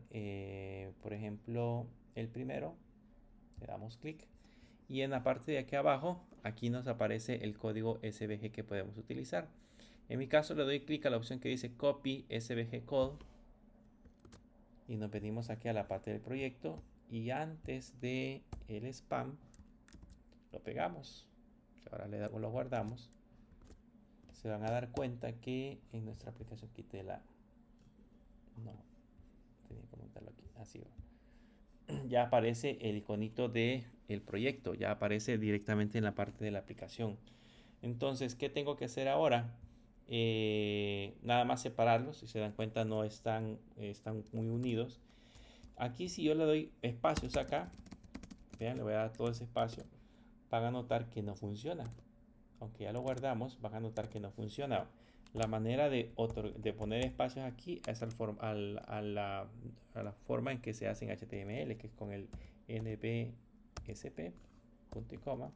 por ejemplo, el primero. Le damos clic. Y en la parte de aquí abajo, aquí nos aparece el código SVG que podemos utilizar. En mi caso le doy clic a la opción que dice Copy SVG Code. Y nos venimos aquí a la parte del proyecto. Y antes de el spam, lo pegamos. Ahora lo guardamos. Se van a dar cuenta que en nuestra aplicación quité la... No, tenía que comentarlo aquí. Así va. Ya aparece el iconito de el proyecto, ya aparece directamente en la parte de la aplicación. Entonces, ¿qué tengo que hacer ahora? Nada más separarlos. Si se dan cuenta, no están muy unidos. Aquí, si yo le doy espacios acá, vean, le voy a dar todo ese espacio, van a notar que no funciona. Aunque ya lo guardamos, van a notar que no funciona. La manera de poner espacios aquí es a la forma en que se hace en HTML, que es con el nbsp, punto y coma.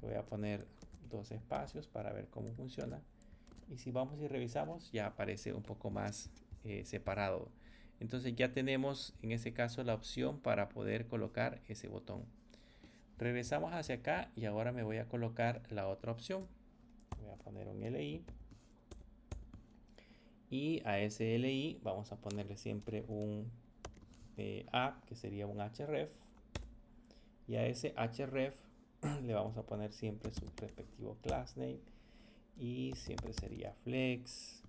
Voy a poner 2 espacios para ver cómo funciona. Y si vamos y revisamos, ya aparece un poco más separado. Entonces ya tenemos en ese caso la opción para poder colocar ese botón. Regresamos hacia acá y ahora me voy a colocar la otra opción. Voy a poner un LI. Y a ese LI vamos a ponerle siempre un A, que sería un href. Y a ese href le vamos a poner siempre su respectivo class name. Y siempre sería flex,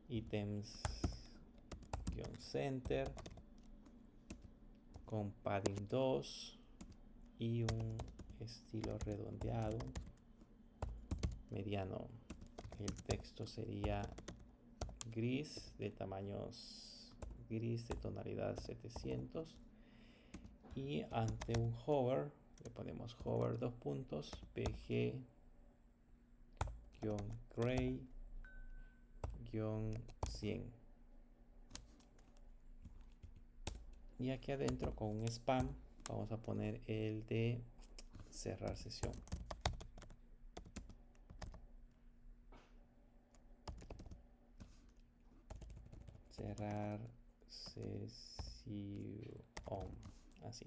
items-center, con padding 2 y un estilo redondeado mediano. El texto sería gris de tamaños gris de tonalidad 700 y ante un hover le ponemos hover 2 puntos pg-gray-100 y aquí adentro con un spam vamos a poner el de cerrar sesión. Cerrar sesión, así.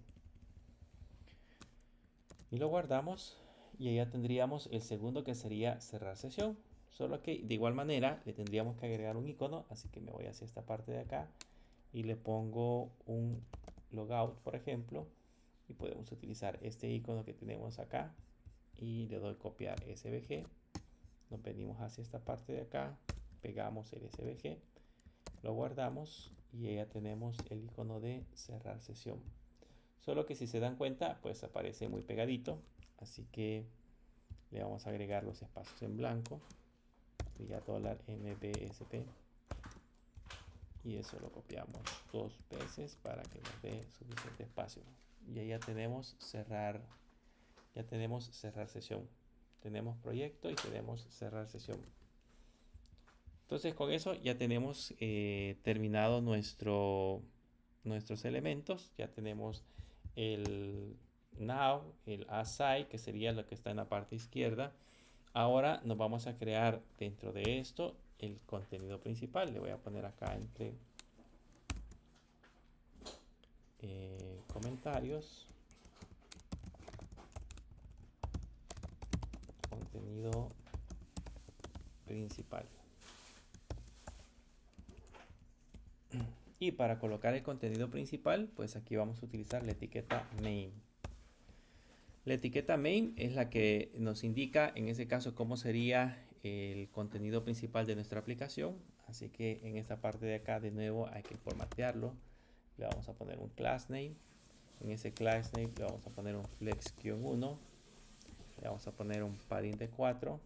Y lo guardamos y ya tendríamos el segundo que sería cerrar sesión. Solo que de igual manera le tendríamos que agregar un icono, así que me voy hacia esta parte de acá y le pongo un logout, por ejemplo, y podemos utilizar este icono que tenemos acá y le doy copiar SVG. Nos venimos hacia esta parte de acá, pegamos el SVG, lo guardamos y ya tenemos el icono de cerrar sesión. Solo que si se dan cuenta, pues aparece muy pegadito, así que le vamos a agregar los espacios en blanco, sería $mbsp, y eso lo copiamos 2 veces para que nos dé suficiente espacio. Y ahí ya tenemos cerrar sesión. Tenemos proyecto y tenemos cerrar sesión. Entonces con eso ya tenemos terminado nuestros elementos. Ya tenemos el now, el aside, que sería lo que está en la parte izquierda. Ahora nos vamos a crear dentro de esto el contenido principal. Le voy a poner acá entre comentarios, contenido principal. Y para colocar el contenido principal, pues aquí vamos a utilizar la etiqueta main. La etiqueta main es la que nos indica en ese caso cómo sería el contenido principal de nuestra aplicación. Así que en esta parte de acá de nuevo hay que formatearlo. Le vamos a poner un class name. En ese class name le vamos a poner un flex-1. Le vamos a poner un padding de 4.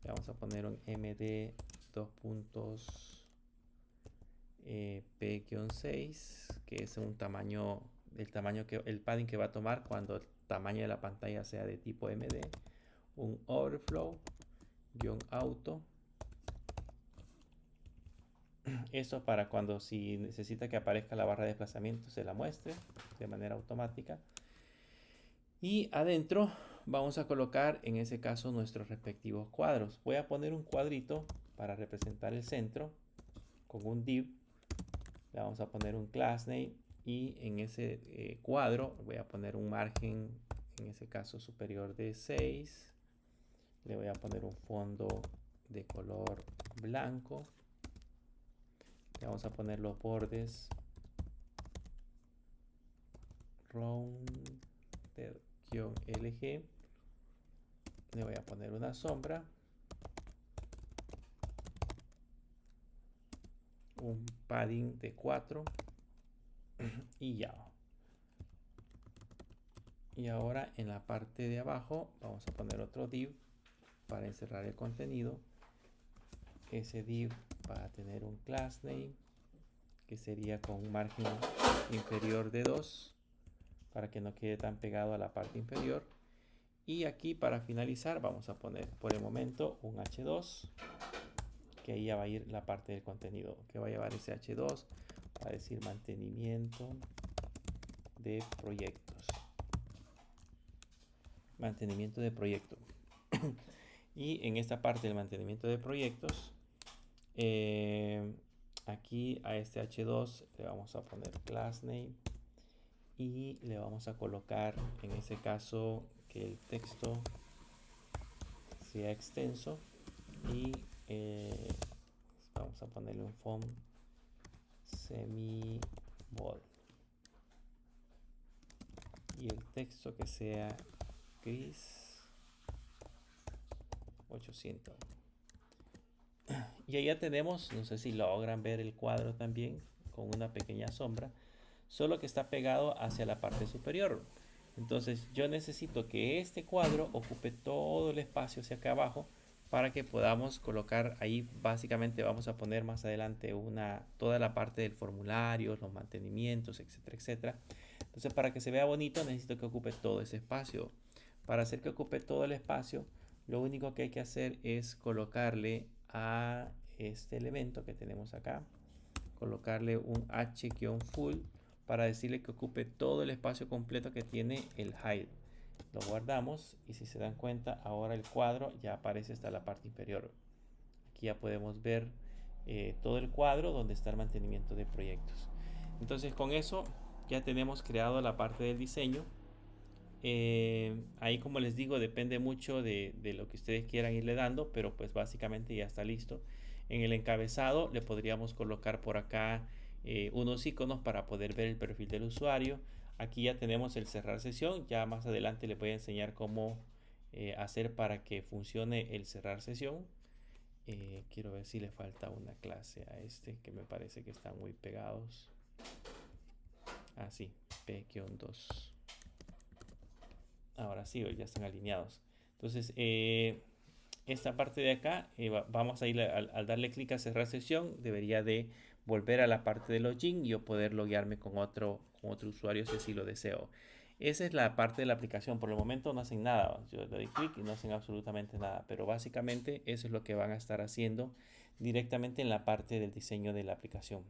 Le vamos a poner un md 2 puntos p-6, que es un tamaño, el padding que va a tomar cuando el tamaño de la pantalla sea de tipo md. Un overflow-auto. Eso para cuando si necesita que aparezca la barra de desplazamiento se la muestre de manera automática. Y adentro vamos a colocar en ese caso nuestros respectivos cuadros. Voy a poner un cuadrito para representar el centro con un div. Le vamos a poner un class name y en ese cuadro voy a poner un margen, en ese caso superior de 6. Le voy a poner un fondo de color blanco. Le vamos a poner los bordes rounded-lg. Le voy a poner una sombra, un padding de 4 y ya. Y ahora en la parte de abajo vamos a poner otro div para encerrar el contenido. Ese div va a tener un class name que sería con un margen inferior de 2 para que no quede tan pegado a la parte inferior. Y aquí para finalizar vamos a poner por el momento un H2, que ahí ya va a ir la parte del contenido que va a llevar ese H2, va a decir mantenimiento de proyectos. Mantenimiento de proyecto. Y en esta parte del mantenimiento de proyectos, aquí a este H2 le vamos a poner class name y le vamos a colocar en ese caso que el texto sea extenso y vamos a ponerle un font semi-bold y el texto que sea gris 800. Y ahí ya tenemos, no sé si logran ver el cuadro también con una pequeña sombra, solo que está pegado hacia la parte superior. Entonces yo necesito que este cuadro ocupe todo el espacio hacia acá abajo para que podamos colocar ahí. Básicamente vamos a poner más adelante toda la parte del formulario, los mantenimientos, etcétera, etcétera. Entonces para que se vea bonito necesito que ocupe todo ese espacio. Para hacer que ocupe todo el espacio, lo único que hay que hacer es colocarle a este elemento que tenemos acá, colocarle un h-full para decirle que ocupe todo el espacio completo que tiene el hide. Lo guardamos y si se dan cuenta ahora el cuadro ya aparece hasta la parte inferior. Aquí ya podemos ver todo el cuadro donde está el mantenimiento de proyectos. Entonces con eso ya tenemos creado la parte del diseño. Ahí como les digo depende mucho de lo que ustedes quieran irle dando, pero pues básicamente ya está listo. En el encabezado le podríamos colocar por acá unos iconos para poder ver el perfil del usuario. Aquí ya tenemos el cerrar sesión, ya más adelante les voy a enseñar cómo hacer para que funcione el cerrar sesión. Quiero ver si le falta una clase a este que me parece que están muy pegados. Sí, P-2. Ahora sí, ya están alineados. Entonces, esta parte de acá, vamos a ir al darle clic a cerrar sesión, debería de volver a la parte de login y yo poder loguearme con otro usuario si así lo deseo. Esa es la parte de la aplicación. Por el momento no hacen nada. Yo le doy clic y no hacen absolutamente nada. Pero básicamente eso es lo que van a estar haciendo directamente en la parte del diseño de la aplicación.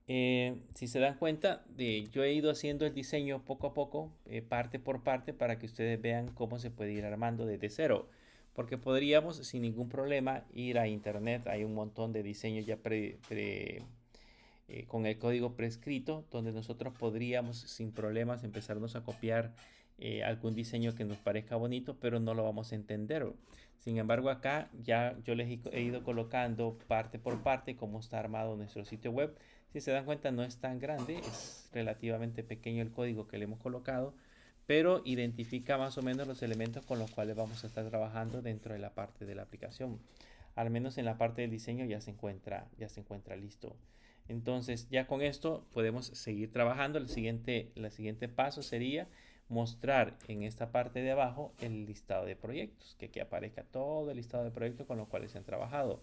Si se dan cuenta, yo he ido haciendo el diseño poco a poco, parte por parte, para que ustedes vean cómo se puede ir armando desde cero. Porque podríamos sin ningún problema ir a internet, hay un montón de diseños ya con el código prescrito, donde nosotros podríamos sin problemas empezarnos a copiar algún diseño que nos parezca bonito, pero no lo vamos a entender. Sin embargo, acá ya yo les he ido colocando parte por parte cómo está armado nuestro sitio web. Si se dan cuenta, no es tan grande, es relativamente pequeño el código que le hemos colocado, pero identifica más o menos los elementos con los cuales vamos a estar trabajando dentro de la parte de la aplicación. Al menos en la parte del diseño ya se encuentra listo. Entonces ya con esto podemos seguir trabajando. El siguiente paso sería mostrar en esta parte de abajo el listado de proyectos, que aquí aparezca todo el listado de proyectos con los cuales se han trabajado.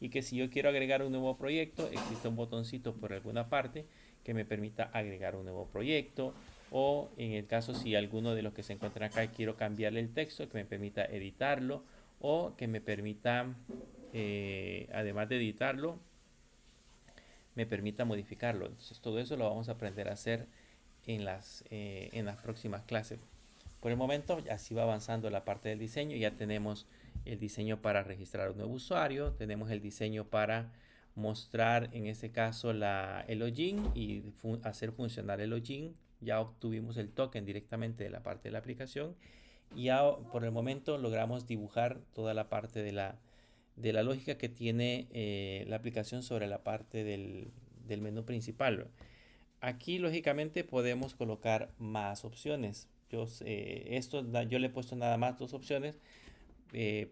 Y que si yo quiero agregar un nuevo proyecto, existe un botoncito por alguna parte que me permita agregar un nuevo proyecto. O en el caso si alguno de los que se encuentran acá quiero cambiarle el texto, que me permita editarlo. O que me permita, además de editarlo, me permita modificarlo. Entonces todo eso lo vamos a aprender a hacer en las próximas clases. Por el momento así va avanzando la parte del diseño. Ya tenemos el diseño para registrar un nuevo usuario, tenemos el diseño para mostrar en este caso el login y hacer funcionar el login. Ya obtuvimos el token directamente de la parte de la aplicación y ya por el momento logramos dibujar toda la parte de la lógica que tiene la aplicación sobre la parte del menú principal. Aquí lógicamente podemos colocar más opciones. Yo le he puesto nada más 2 opciones.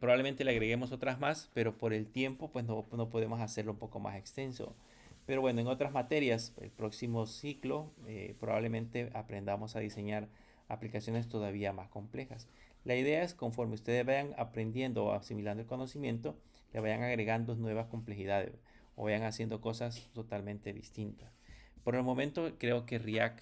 Probablemente le agreguemos otras más, pero por el tiempo pues no podemos hacerlo un poco más extenso. Pero bueno, en otras materias, el próximo ciclo, probablemente aprendamos a diseñar aplicaciones todavía más complejas. La idea es conforme ustedes vayan aprendiendo o asimilando el conocimiento, le vayan agregando nuevas complejidades o vayan haciendo cosas totalmente distintas. Por el momento creo que React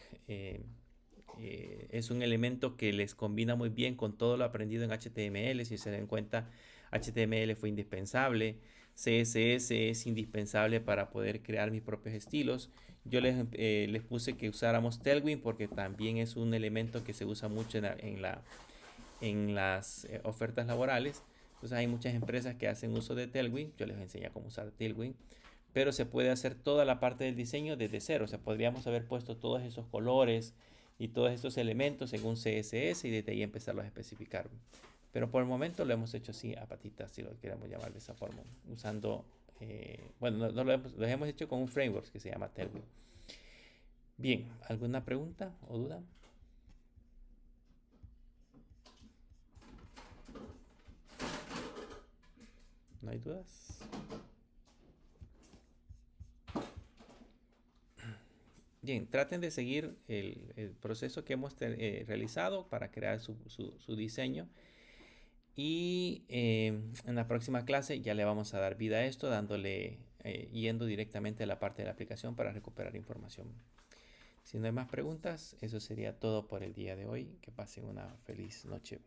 es un elemento que les combina muy bien con todo lo aprendido en HTML. Si se dan cuenta, HTML fue indispensable. CSS es indispensable para poder crear mis propios estilos. Yo les puse que usáramos Tailwind porque también es un elemento que se usa mucho en las ofertas laborales. Entonces hay muchas empresas que hacen uso de Tailwind. Yo les enseño cómo usar Tailwind. Pero se puede hacer toda la parte del diseño desde cero. O sea, podríamos haber puesto todos esos colores y todos estos elementos en un CSS y desde ahí empezarlos a especificar. Pero por el momento lo hemos hecho así a patitas, si lo queremos llamar de esa forma, usando, bueno, lo hemos hecho con un framework que se llama Tailwind. Bien, ¿alguna pregunta o duda? ¿No hay dudas? Bien, traten de seguir el proceso que hemos realizado para crear su diseño. Y en la próxima clase ya le vamos a dar vida a esto, yendo directamente a la parte de la aplicación para recuperar información. Si no hay más preguntas, eso sería todo por el día de hoy. Que pasen una feliz noche.